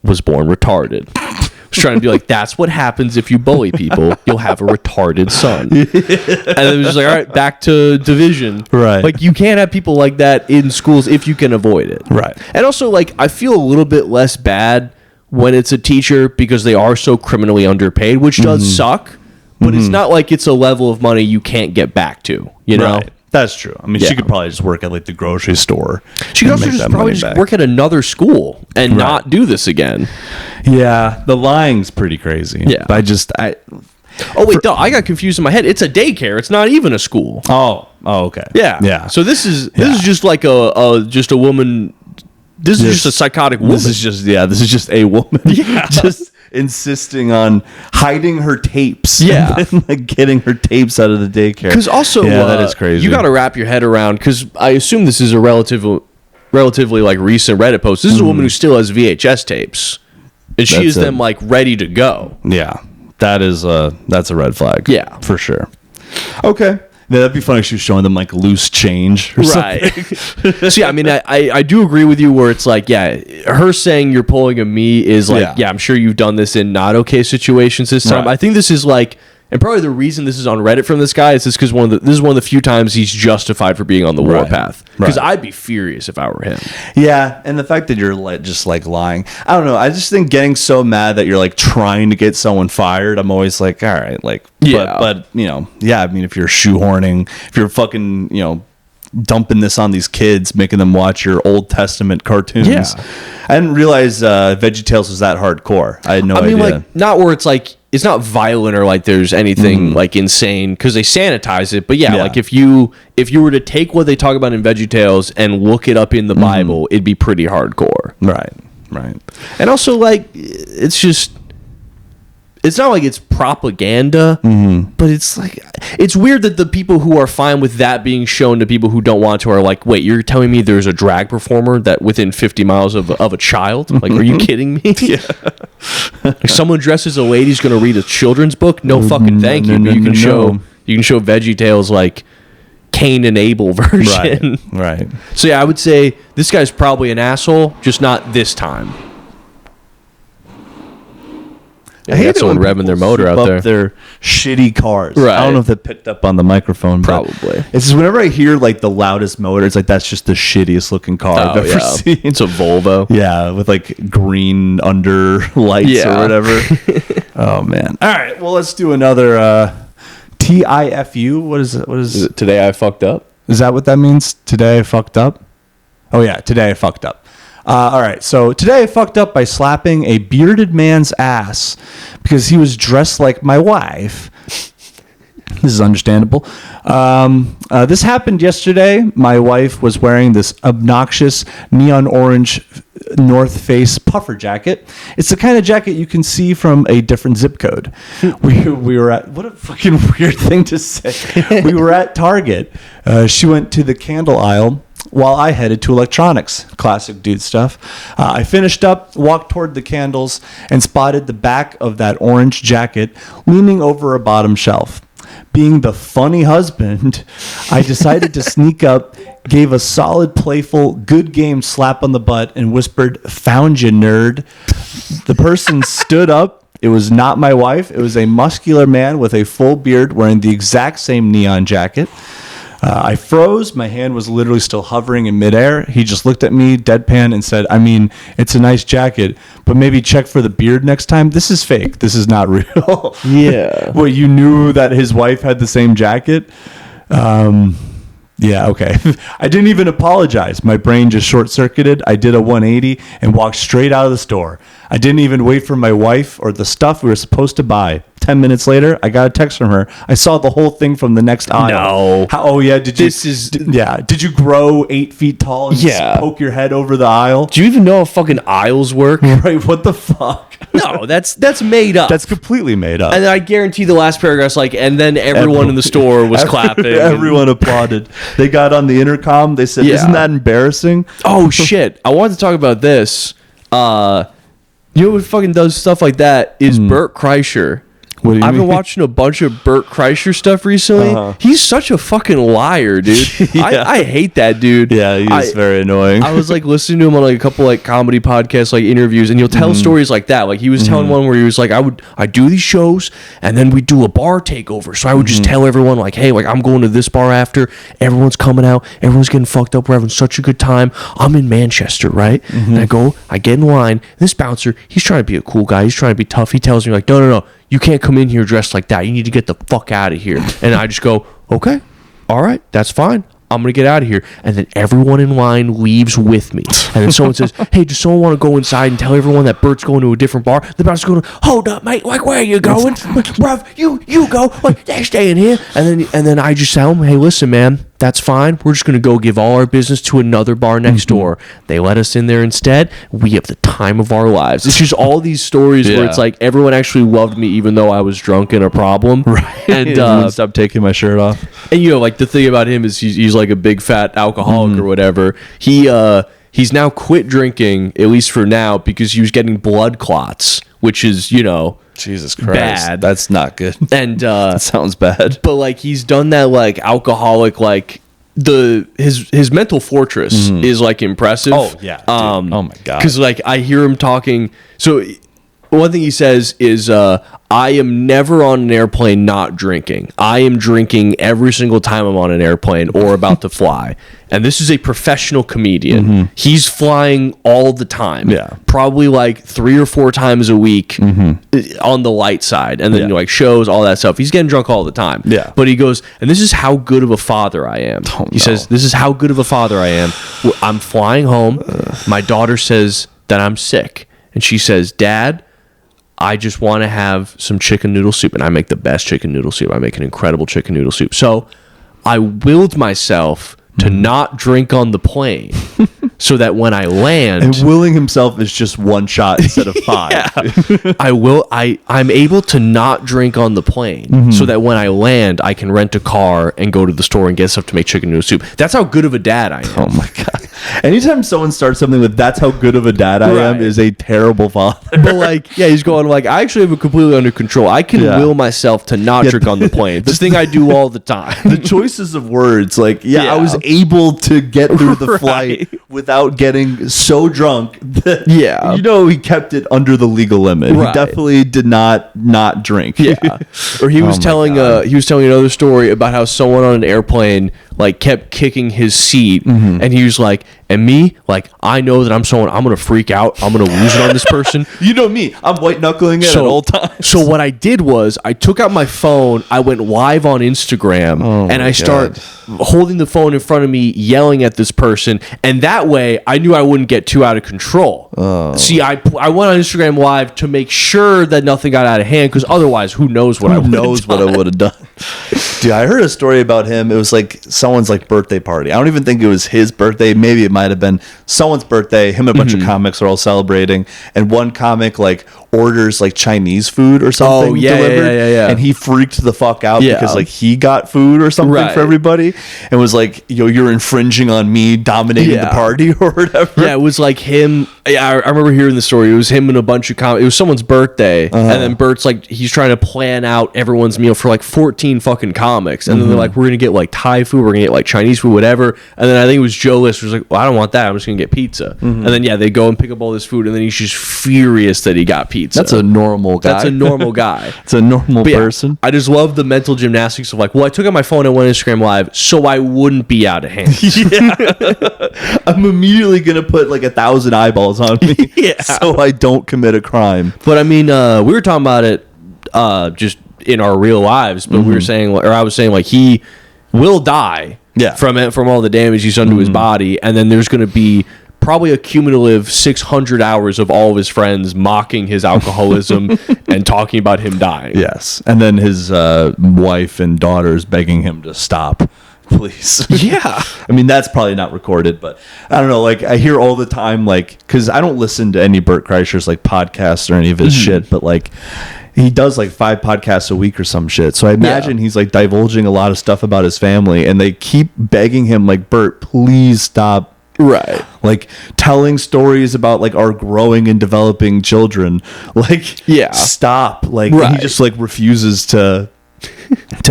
was born retarded. I was trying to be like, that's what happens if you bully people. You'll have a retarded son. And it was just like, all right, back to division. Right. Like, you can't have people like that in schools if you can avoid it. Right. And also, like, I feel a little bit less bad when it's a teacher because they are so criminally underpaid, which does suck. But it's not like it's a level of money you can't get back to, you know? Right. That's true. I mean, she could probably just work at like the grocery store. She could also just probably just work at another school and not do this again. Yeah, the lying's pretty crazy. Yeah. But Oh wait, no, I got confused in my head. It's a daycare. It's not even a school. Oh, okay. Yeah. Yeah. So this is just like just a woman. This is just a psychotic woman. This is just a woman. Yeah. Just insisting on hiding her tapes. Yeah. And like getting her tapes out of the daycare. Because also, that is crazy. You got to wrap your head around, because I assume this is a relatively like recent Reddit post. This is a woman who still has VHS tapes, and she has them like ready to go. Yeah. That's a red flag. Yeah. For sure. Okay. Yeah, that'd be funny if she was showing them like loose change or something. So yeah, I mean, I do agree with you where it's like, yeah, her saying you're pulling a me is like, yeah, I'm sure you've done this in not okay situations this time. Right. I think this is like, and probably the reason this is on Reddit from this guy is just because this is one of the few times he's justified for being on the warpath. Because I'd be furious if I were him. Yeah, and the fact that you're just like lying, I don't know. I just think getting so mad that you're like trying to get someone fired. I'm always like, all right, like, but you know, yeah. I mean, if you're shoehorning, if you're fucking, you know, dumping this on these kids, making them watch your Old Testament cartoons. Yeah. I didn't realize VeggieTales was that hardcore. I had no idea. Like, not where it's like, it's not violent or like there's anything like insane because they sanitize it. But yeah, like if you were to take what they talk about in VeggieTales and look it up in the Bible, it'd be pretty hardcore. Right. And also, like, it's just, it's not like it's propaganda, but it's like, it's weird that the people who are fine with that being shown to people who don't want to are like, wait, you're telling me there's a drag performer that within 50 miles of a child? Like, are you kidding me? Yeah. Like, someone dressed as a lady's going to read a children's book? No fucking thank you. But you can show VeggieTales like Cain and Abel version. Right. So yeah, I would say this guy's probably an asshole, just not this time. I hate someone revving their motor out there. Their shitty cars. Right. I don't know if that picked up on the microphone. Probably. It's just whenever I hear like the loudest motor, it's like that's just the shittiest looking car I've ever seen. It's a Volvo. Yeah, with like green under lights or whatever. Oh man. All right. Well, let's do another TIFU. What is it? Is it Today I Fucked Up? Is that what that means? Today I fucked up? Oh yeah, today I fucked up. All right, so today I fucked up by slapping a bearded man's ass because he was dressed like my wife. This is understandable. This happened yesterday. My wife was wearing this obnoxious neon orange North Face puffer jacket. It's the kind of jacket you can see from a different zip code. We were at, what a fucking weird thing to say. We were at Target. She went to the candle aisle while I headed to electronics. Classic dude stuff. I finished up, walked toward the candles, and spotted the back of that orange jacket leaning over a bottom shelf. Being the funny husband, I decided to sneak up, gave a solid, playful, good game slap on the butt, and whispered, "Found you, nerd." The person stood up. It was not my wife. It was a muscular man with a full beard wearing the exact same neon jacket. I froze. My hand was literally still hovering in midair. He just looked at me, deadpan, and said, "I mean, it's a nice jacket, but maybe check for the beard next time. This is fake. This is not real." Yeah. Well, you knew that his wife had the same jacket? Yeah, okay. I didn't even apologize. My brain just short-circuited. I did a 180 and walked straight out of the store. I didn't even wait for my wife or the stuff we were supposed to buy. 10 minutes later, I got a text from her. I saw the whole thing from the next aisle. No. Oh, yeah. Did you grow 8 feet tall and just poke your head over the aisle? Do you even know how fucking aisles work? Right, what the fuck? No, that's made up. That's completely made up. And I guarantee the last paragraph's like, and then everyone in the store was clapping. Everyone applauded. They got on the intercom. They said, "Isn't that embarrassing?" Oh, shit. I wanted to talk about this. You know what fucking does stuff like that is Bert Kreischer. What do you I've been mean? watching a bunch of Bert Kreischer stuff recently. He's such a fucking liar, dude. I hate that dude. Yeah, he's very annoying. I was like listening to him on like a couple like comedy podcasts, like interviews, and he'll tell stories like that. Like he was telling one where he was like, I do these shows and then we do a bar takeover. So I would just tell everyone like, hey, like I'm going to this bar after. Everyone's coming out. Everyone's getting fucked up. We're having such a good time. I'm in Manchester, right? And I get in line. This bouncer, he's trying to be a cool guy. He's trying to be tough. He tells me like, no. You can't come in here dressed like that. You need to get the fuck out of here. And I just go, okay, all right, that's fine. I'm going to get out of here. And then everyone in line leaves with me. And then someone says, hey, does someone want to go inside and tell everyone that Bert's going to a different bar? The bouncer's going, hold up, mate. Like, where are you going? Bruv, you go. Like, they're staying here. And then I just tell them, hey, listen, man, that's fine. We're just going to go give all our business to another bar next door. They let us in there instead. We have the time of our lives. It's just all these stories where it's like everyone actually loved me even though I was drunk and a problem. Right. And stop taking my shirt off. And you know, like the thing about him is he's like a big fat alcoholic or whatever. He's now quit drinking, at least for now, because he was getting blood clots, which is, you know, Jesus Christ. bad. That's not good. And that sounds bad. But like he's done that like alcoholic, like his mental fortress is like impressive. Oh yeah. Dude. Oh my God. Because like I hear him talking. So one thing he says is, I am never on an airplane not drinking. I am drinking every single time I'm on an airplane or about to fly. And this is a professional comedian. He's flying all the time. Yeah. Probably like 3 or 4 times a week on the light side. And then you know, like shows, all that stuff. He's getting drunk all the time. Yeah. But he goes, and this is how good of a father I am. He says, this is how good of a father I am. I'm flying home. My daughter says that I'm sick. And she says, Dad, I just want to have some chicken noodle soup. And I make the best chicken noodle soup. I make an incredible chicken noodle soup. So I willed myself to not drink on the plane. so that when I land, And willing himself is just one shot instead of 5. I'm able to not drink on the plane so that when I land, I can rent a car and go to the store and get stuff to make chicken noodle soup. That's how good of a dad I am. Oh my God. Anytime someone starts something with "that's how good of a dad I am" is a terrible father. But like, yeah, he's going like, I actually have it completely under control. I can will myself to not drink on the plane. This thing I do all the time. The choices of words, like, I was able to get through the flight without getting so drunk that, he kept it under the legal limit. He definitely did not drink. Yeah. Or he was telling another story about how someone on an airplane like kept kicking his seat, and he was like, and me, like, I know that I'm gonna freak out. I'm gonna lose it on this person. You know me. I'm white knuckling it at all times. So what I did was I took out my phone, I went live on Instagram, and I start holding the phone in front of me, yelling at this person, and that way I knew I wouldn't get too out of control. See, I went on Instagram live to make sure that nothing got out of hand, because otherwise, who knows what I would have done. Dude, I heard a story about him. It was like someone's like birthday party. I don't even think it was his birthday. Maybe it might have been someone's birthday. Him and a bunch of comics are all celebrating, and one comic like orders like Chinese food or something delivered, and he freaked the fuck out because like he got food or something for everybody, and was like, you're infringing on me dominating the party or whatever. Yeah, it was like him. I remember hearing the story. It was him and a bunch of comics. It was someone's birthday, and then Bert's like, he's trying to plan out everyone's meal for like 14 fucking comics, and then they're like, we're gonna get like Thai food, we're gonna get like Chinese food, whatever. And then I think it was Joe List was like, well, I don't want that, I'm just gonna get pizza. And then they go and pick up all this food, and then he's just furious that he got pizza. That's a normal guy. That's a normal guy. It's a normal person. I just love the mental gymnastics of like, well, I took out my phone and went Instagram live so I wouldn't be out of hand. I'm immediately gonna put like 1,000 eyeballs on me so I don't commit a crime. But I mean, we were talking about it just in our real lives, but we were saying, or I was saying, like, he will die from all the damage he's done to his body, and then there's going to be probably a cumulative 600 hours of all of his friends mocking his alcoholism and talking about him dying. Yes, and then his wife and daughters begging him to stop. Please. Yeah. I mean, that's probably not recorded, but I don't know. Like, I hear all the time, like, because I don't listen to any Bert Kreischer's like podcasts or any of his shit, but like, he does like 5 podcasts a week or some shit. So I imagine he's like divulging a lot of stuff about his family, and they keep begging him, like, Bert, please stop. Right. Like, telling stories about like our growing and developing children. Like, stop. Like, he just like refuses to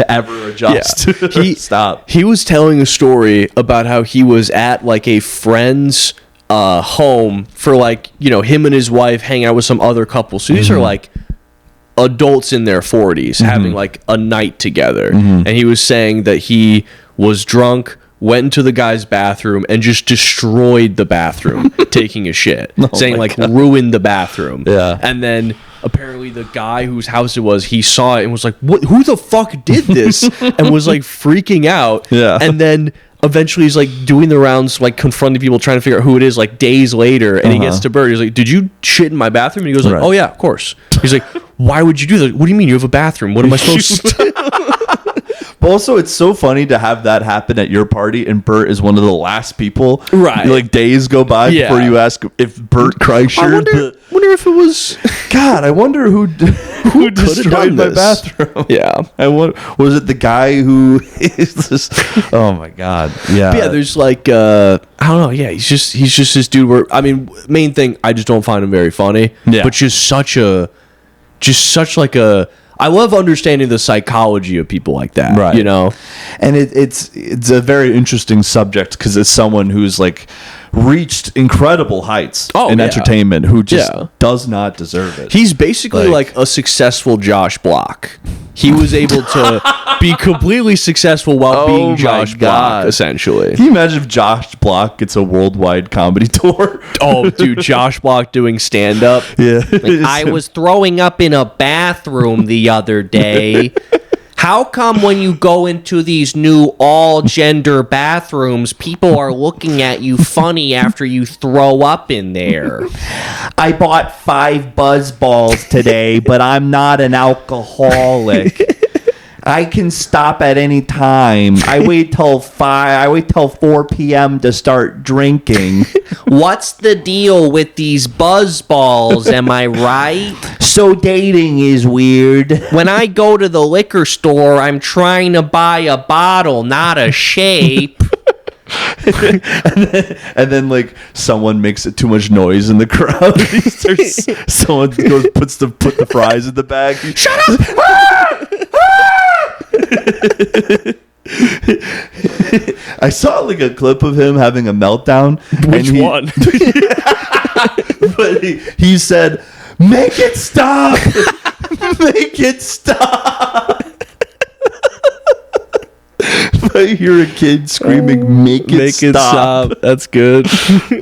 ever adjust. Stop. He was telling a story about how he was at like a friend's home for like, him and his wife hang out with some other couple. So these are like adults in their 40s having like a night together. And he was saying that he was drunk, went into the guy's bathroom and just destroyed the bathroom taking a shit, saying like ruined the bathroom. And then apparently the guy whose house it was, he saw it and was like, "What? Who the fuck did this?" and was like freaking out. And then eventually he's like doing the rounds, like confronting people, trying to figure out who it is, like days later. And he gets to Bert. He's like, "Did you shit in my bathroom?" And he goes like, "Oh yeah, of course." He's like, "Why would you do that?" "What do you mean? You have a bathroom. What am I supposed to do?" But also, it's so funny to have that happen at your party, and Bert is one of the last people. Right. Like, days go by before you ask if Bert Kreischer... I wonder if it was... God, I wonder who destroyed my bathroom. Yeah. Was it the guy who is this... Oh, my God. Yeah. But yeah, there's like... I don't know. Yeah, he's just this dude where... I mean, main thing, I just don't find him very funny. Yeah. But just such like a... I love understanding the psychology of people like that, right? And it's a very interesting subject because it's someone who's like reached incredible heights in entertainment who just does not deserve it. He's basically like a successful Josh Block. He was able to be completely successful while being Josh Block, essentially. Can you imagine if Josh Block gets a worldwide comedy tour? Oh, dude, Josh Block doing stand-up. Yeah. Like, I was throwing up in a bathroom the other day. How come when you go into these new all-gender bathrooms, people are looking at you funny after you throw up in there? I bought 5 Buzz Balls today, but I'm not an alcoholic. I can stop at any time. I wait till 4 p.m. to start drinking. What's the deal with these buzz balls? Am I right? So dating is weird. When I go to the liquor store, I'm trying to buy a bottle, not a shape. and then like someone makes it too much noise in the crowd. Someone puts the fries in the bag. Shut up! I saw like a clip of him having a meltdown. Which one? But he said, "Make it stop! Make it stop!" I hear a kid screaming, "Make it stop!" That's good.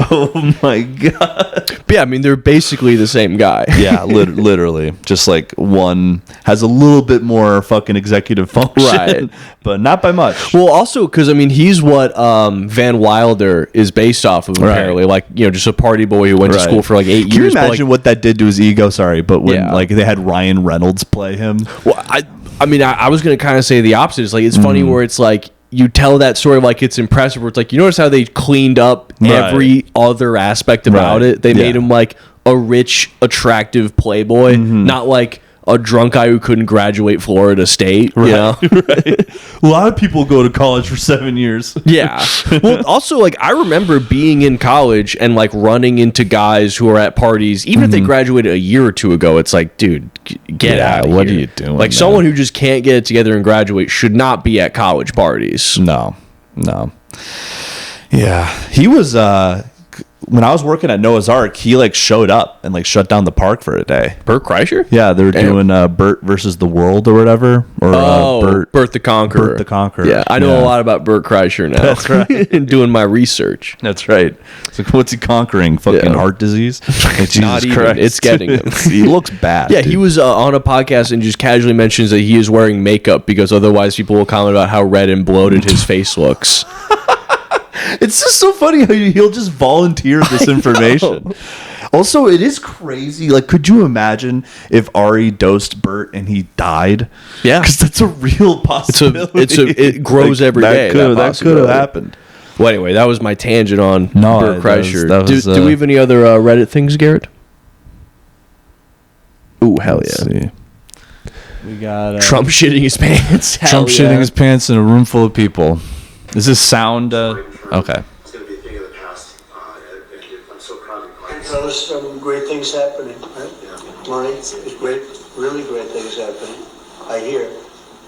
Oh my god! But yeah, I mean, they're basically the same guy. Yeah, literally, just like one has a little bit more fucking executive function, Right. but not by much. Well, also because I mean, he's what Van Wilder is based off of. Apparently, like just a party boy who went to school for like 8 years. Can you but, imagine like, what that did to his ego? Sorry, but when Yeah. like they had Ryan Reynolds play him. Well, I mean, I was going to kind of say the opposite. It's like, it's funny where it's like, you tell that story like it's impressive, where it's like, you notice how they cleaned up every other aspect about it? They made him like a rich, attractive playboy, not like a drunk guy who couldn't graduate Florida State, you know? Right. A lot of people go to college for 7 years. Yeah. Well, also, like, I remember being in college and, like, running into guys who are at parties, even if they graduated a year or two ago. It's like, dude, get out of here. what are you doing, Like, man? someone who just can't get it together and graduate should not be at college parties. No. Yeah. He was, when I was working at Noah's Ark, he like showed up and like shut down the park for a day. Bert Kreischer? Yeah, they were doing Bert versus the World or whatever. Or Bert the Conqueror. Bert the Conqueror. Yeah, I know a lot about Bert Kreischer now. That's right. And doing my research. That's right. It's like, what's he conquering? Fucking heart disease? Like, Jesus Not even. Christ. It's getting him. He looks bad. Yeah, dude. he was on a podcast and just casually mentions that he is wearing makeup because otherwise people will comment about how red and bloated his face looks. It's just so funny how he'll just volunteer this information. Also, it is crazy. Like, could you imagine if Ari dosed Bert and he died? Yeah. Because that's a real possibility. It grows every day. That could have happened. Well, anyway, that was my tangent on No, Bert Kreischer. that was, do we have any other Reddit things, Garrett? Ooh, hell Let's yeah. see. We got Trump shitting his pants. Trump shitting his pants in a room full of people. Does this sound okay? It's going to be a thing of the past. And I'm so proud of you. There's some great things happening, right? Yeah. Money, there's great, really great things happening, I hear.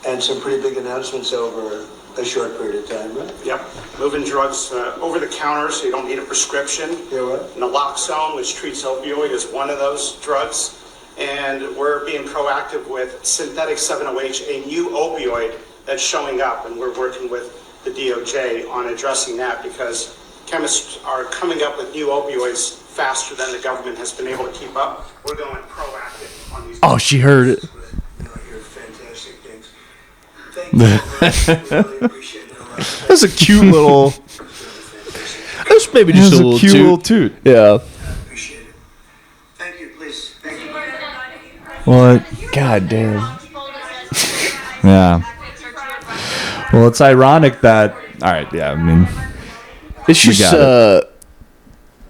And some pretty big announcements over a short period of time, right? Yep. Moving drugs over the counter so you don't need a prescription. Yeah, what? Naloxone, which treats opioid, is one of those drugs. And we're being proactive with synthetic 7-OH, a new opioid that's showing up. And we're working with the DOJ on addressing that because chemists are coming up with new opioids faster than the government has been able to keep up. We're going proactive on these. Oh, she heard it. You know, you're fantastic things. Thank you. We really appreciate it a lot. That's a cute little. That's maybe just a That's little cute toot. little toot. Yeah. Appreciate it. Thank you, please. Thank you. What? God damn. Yeah. Well, it's ironic that. All right. Yeah. I mean. It's We just got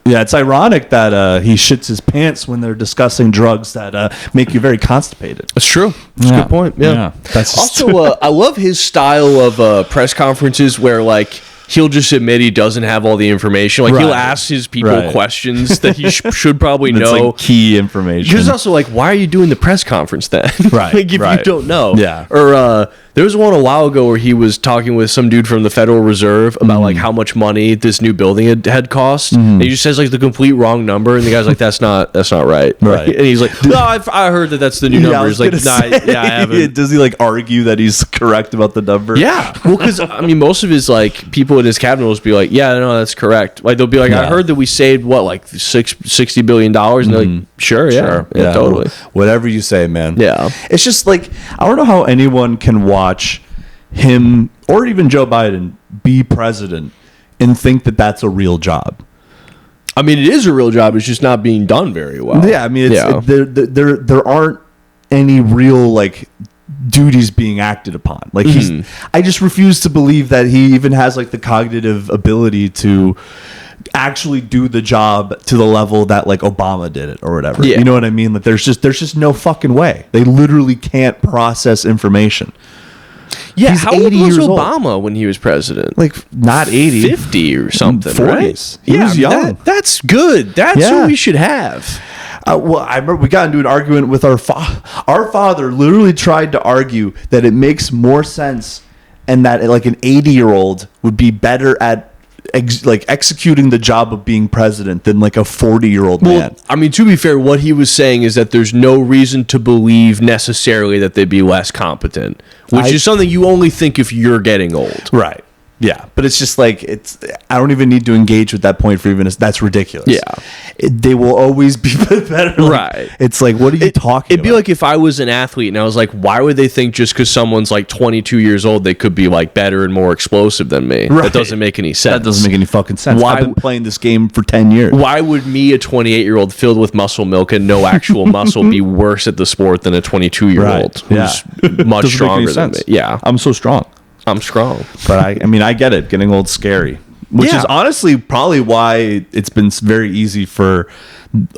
Yeah, it's ironic that he shits his pants when they're discussing drugs that make you very constipated. It's true. That's a Yeah. good point. Yeah. Yeah. That's just- Also, I love his style of press conferences where like he'll just admit he doesn't have all the information. Like he'll Right. ask his people Right. questions that he should probably It's know. like key information. Because also like, why are you doing the press conference then? Right, like if right. you don't know. Yeah. Or there was one a while ago where he was talking with some dude from the Federal Reserve about like how much money this new building had cost. And he just says like the complete wrong number, and the guy's like, "That's not right." Right. And he's like, "No, I heard that that's the new Yeah, I number." was He's like, gonna "Nah, say, yeah, I haven't." Does he like argue that he's correct about the number? Yeah, well, because I mean, most of his like people in his cabinet will be like, "Yeah, no, that's correct." Like they'll be like, "I Yeah. heard that we saved what, like $60 billion," and they're like, "Sure, yeah, yeah, totally." Whatever you say, man. Yeah. It's just like I don't know how anyone can watch him or even Joe Biden be president and think that that's a real job. I mean, it is a real job. It's just not being done very well. Yeah, I mean, there aren't any real like duties being acted upon. Like I just refuse to believe that he even has like the cognitive ability to actually do the job to the level that like Obama did it or whatever. Yeah. You know what I mean? Like there's just no fucking way. They literally can't process information. Yeah, He's how old 80 was years old. Obama when he was president? Like not 80, 50 or something, 40s. right? He was young. That's good. That's Yeah. what we should have. Well, I remember we got into an argument with our father. Literally tried to argue that it makes more sense, and that like an 80-year-old would be better at executing the job of being president than like a 40-year-old man. Well, I mean, to be fair, what he was saying is that there's no reason to believe necessarily that they'd be less competent, which is something you only think if you're getting old. Right. Yeah, but it's just like I don't even need to engage with that point for even that's ridiculous. Yeah. They will always be better. Like, Right. It's like, what are you talking It'd be about? like if I was an athlete and I was like, why would they think just because someone's like 22 years old they could be like better and more explosive than me? Right. That doesn't make any sense. That doesn't make any fucking sense. Why I've been playing this game for 10 years. Why would me, a 28-year-old filled with muscle milk and no actual muscle, be worse at the sport than a 22-year-old who's much Doesn't make any stronger than me? sense. Yeah, I'm so strong. I'm strong. But I mean, I get it. Getting old's scary, which Yeah. is honestly probably why it's been very easy for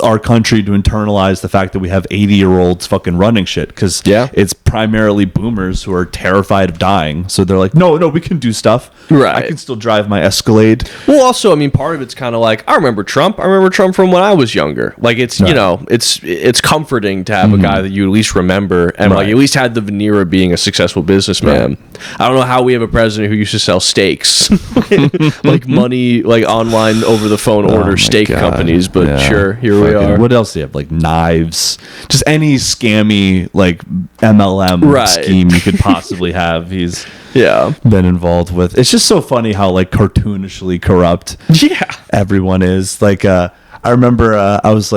our country to internalize the fact that we have 80-year-olds fucking running shit, because it's primarily boomers who are terrified of dying. So they're like, no, we can do stuff. Right. I can still drive my Escalade. Well, also, I mean, part of it's kind of like I remember Trump from when I was younger. Like it's you know, it's comforting to have a guy that you at least remember and like at least had the veneer of being a successful businessman. I don't know how we have a president who used to sell steaks, like money, like online over the phone order steak companies. But sure, here we are. What else do you have? Like knives, just any scammy like MLM scheme you could possibly have. He's been involved with. It's just so funny how like cartoonishly corrupt everyone is. Like I remember I was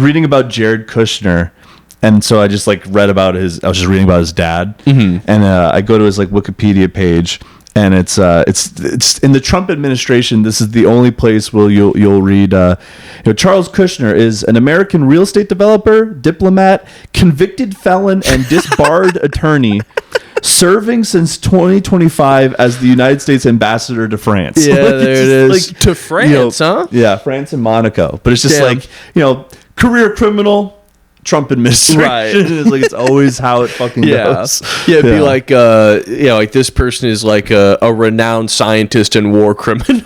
reading about Jared Kushner, and so I just like read about I was just reading about his dad, and I go to his like Wikipedia page, and it's in the Trump administration. This is the only place where you'll read. Charles Kushner is an American real estate developer, diplomat, convicted felon, and disbarred attorney, serving since 2025 as the United States ambassador to France. Yeah, Like, there it's it just is. To France, huh? Yeah, France and Monaco. But it's just Damn. like, career criminal, Trump administration. Right. It's like it's always how it fucking goes. Yeah, it'd be like like this person is like a renowned scientist and war criminal.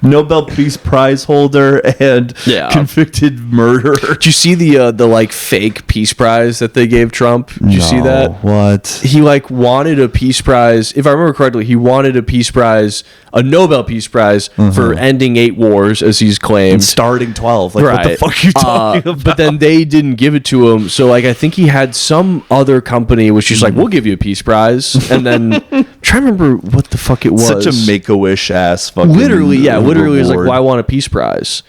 Nobel Peace Prize holder and convicted murderer. Did you see the like fake peace prize that they gave Trump? Did you see that? What? He like wanted a peace prize. If I remember correctly, he wanted a peace prize, a Nobel Peace Prize for ending 8 wars, as he's claimed, And starting 12. Like, what the fuck are you talking about? But then they didn't give it to him. So like I think he had some other company which is like, we'll give you a peace prize. And then I'm trying to remember what the fuck it was. Such a Make-A-Wish ass fucking literally is like, reward. why want a peace prize?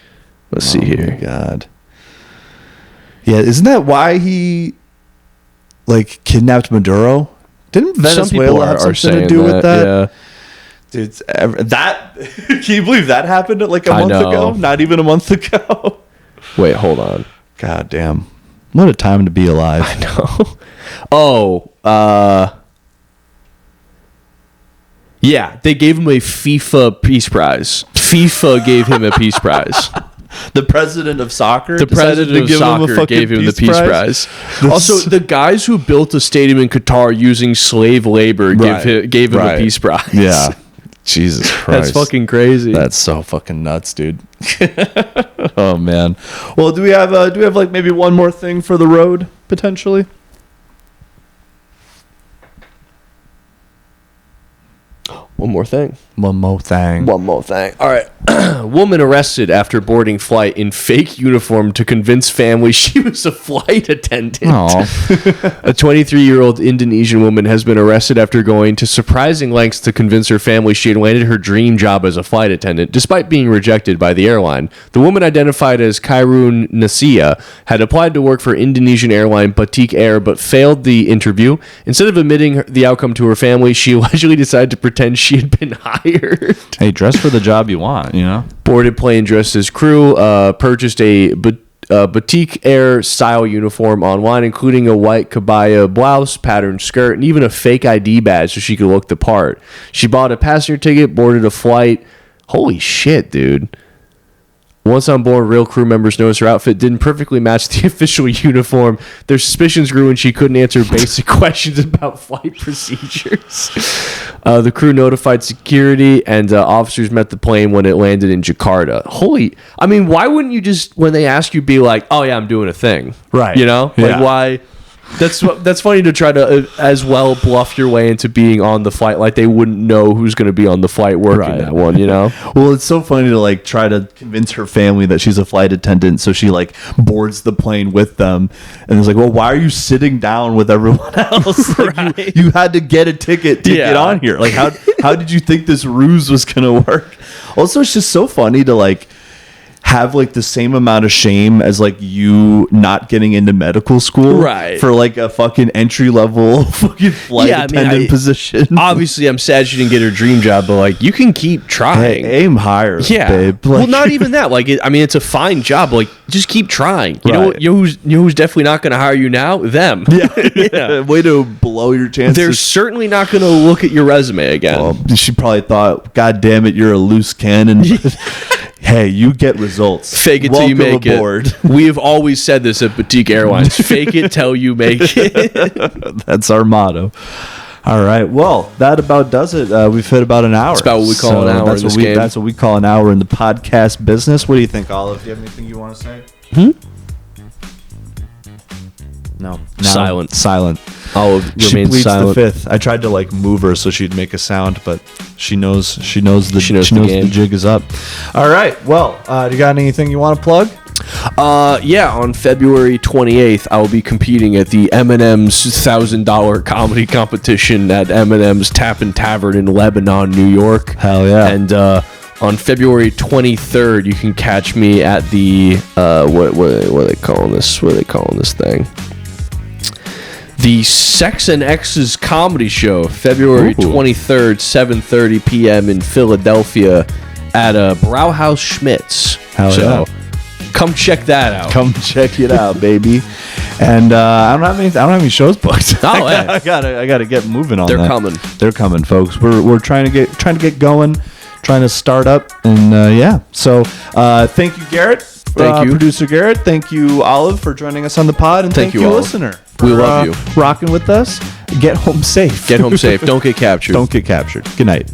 Let's see here. Oh my God. Yeah, isn't that why he like kidnapped Maduro? Didn't Venezuela have something to do with that? Yeah. Dude, that can you believe that happened like a month know. ago? Not even a month ago. Wait, hold on. God damn. What a time to be alive. I know. Yeah, they gave him a FIFA peace prize. FIFA gave him a peace prize. The president of soccer? The decided president to of give him a soccer fucking gave him the peace prize. Also, the guys who built a stadium in Qatar using slave labor gave him a peace prize. Yeah. Jesus Christ. That's fucking crazy. That's so fucking nuts, dude. Oh man. Well, do we have like maybe one more thing for the road potentially? One more thing. One more thing. All right. Woman arrested after boarding flight in fake uniform to convince family she was a flight attendant. A 23-year-old Indonesian woman has been arrested after going to surprising lengths to convince her family she had landed her dream job as a flight attendant, despite being rejected by the airline. The woman, identified as Khairun Nasia, had applied to work for Indonesian airline Batik Air but failed the interview. Instead of admitting the outcome to her family, she allegedly decided to pretend she had been hired. Hey, dress for the job you want, you know? Boarded plane dressed as crew, purchased a batik air style uniform online, including a white kabaya blouse, patterned skirt, and even a fake ID badge so she could look the part. She bought a passenger ticket, boarded a flight. Holy shit, dude. Once on board, real crew members noticed her outfit didn't perfectly match the official uniform. Their suspicions grew when she couldn't answer basic questions about flight procedures. The crew notified security, and officers met the plane when it landed in Jakarta. I mean, why wouldn't you just, when they ask you, be like, oh yeah, I'm doing a thing? Right. You know? Yeah. Like, why... That's funny to try to as well bluff your way into being on the flight, like they wouldn't know who's going to be on the flight working that one, you know? Well, it's so funny to like try to convince her family that she's a flight attendant, so she like boards the plane with them, and it's like, well, why are you sitting down with everyone else? Like, you had to get a ticket to get on here. Like, how did you think this ruse was gonna work? Also, it's just so funny to like have like the same amount of shame as like you not getting into medical school, right? For like a fucking entry level fucking flight attendant position. Obviously, I'm sad she didn't get her dream job, but like you can keep trying. Hey, aim higher, babe. Like, well, not even that. Like, it's a fine job. Like, just keep trying. You know who's definitely not going to hire you now? Them. Yeah. Way to blow your chances. They're certainly not going to look at your resume again. Well, she probably thought, God damn it, you're a loose cannon. Hey, you get results. Fake it till you make aboard. it. We have always said this at Boutique Airlines. Fake it till you make it. That's our motto. All right. Well, that about does it. We've hit about an hour. That's about what we call an hour in this game. That's what we call an hour in the podcast business. What do you think, Olive? Do you have anything you want to say? No. Silent. Olive She remains pleads silent. the fifth. I tried to like move her so she'd make a sound, but she knows the game. jig is up. All right. Well, do you got anything you want to plug? Yeah, on February 28th, I will be competing at the M&M's $1,000 comedy competition at M&M's Tappan Tavern in Lebanon, New York. Hell yeah. And on February 23rd, you can catch me at the what are they calling this? What are they calling this thing? The Sex and X's comedy show, February 23rd, 7:30 p.m. in Philadelphia at Brauhaus Schmitz. Hell yeah. Come check that out. Come check it out, baby. And I don't have any shows booked. Oh, I gotta get moving on. They're coming. They're coming, folks. We're trying to get going, trying to start up, and yeah. So thank you, Garrett. Thank you, producer Garrett. Thank you, Olive, for joining us on the pod, and thank you, Olive. listener. We love you. Rocking with us. Get home safe. Get home safe. Don't get captured. Don't get captured. Good night.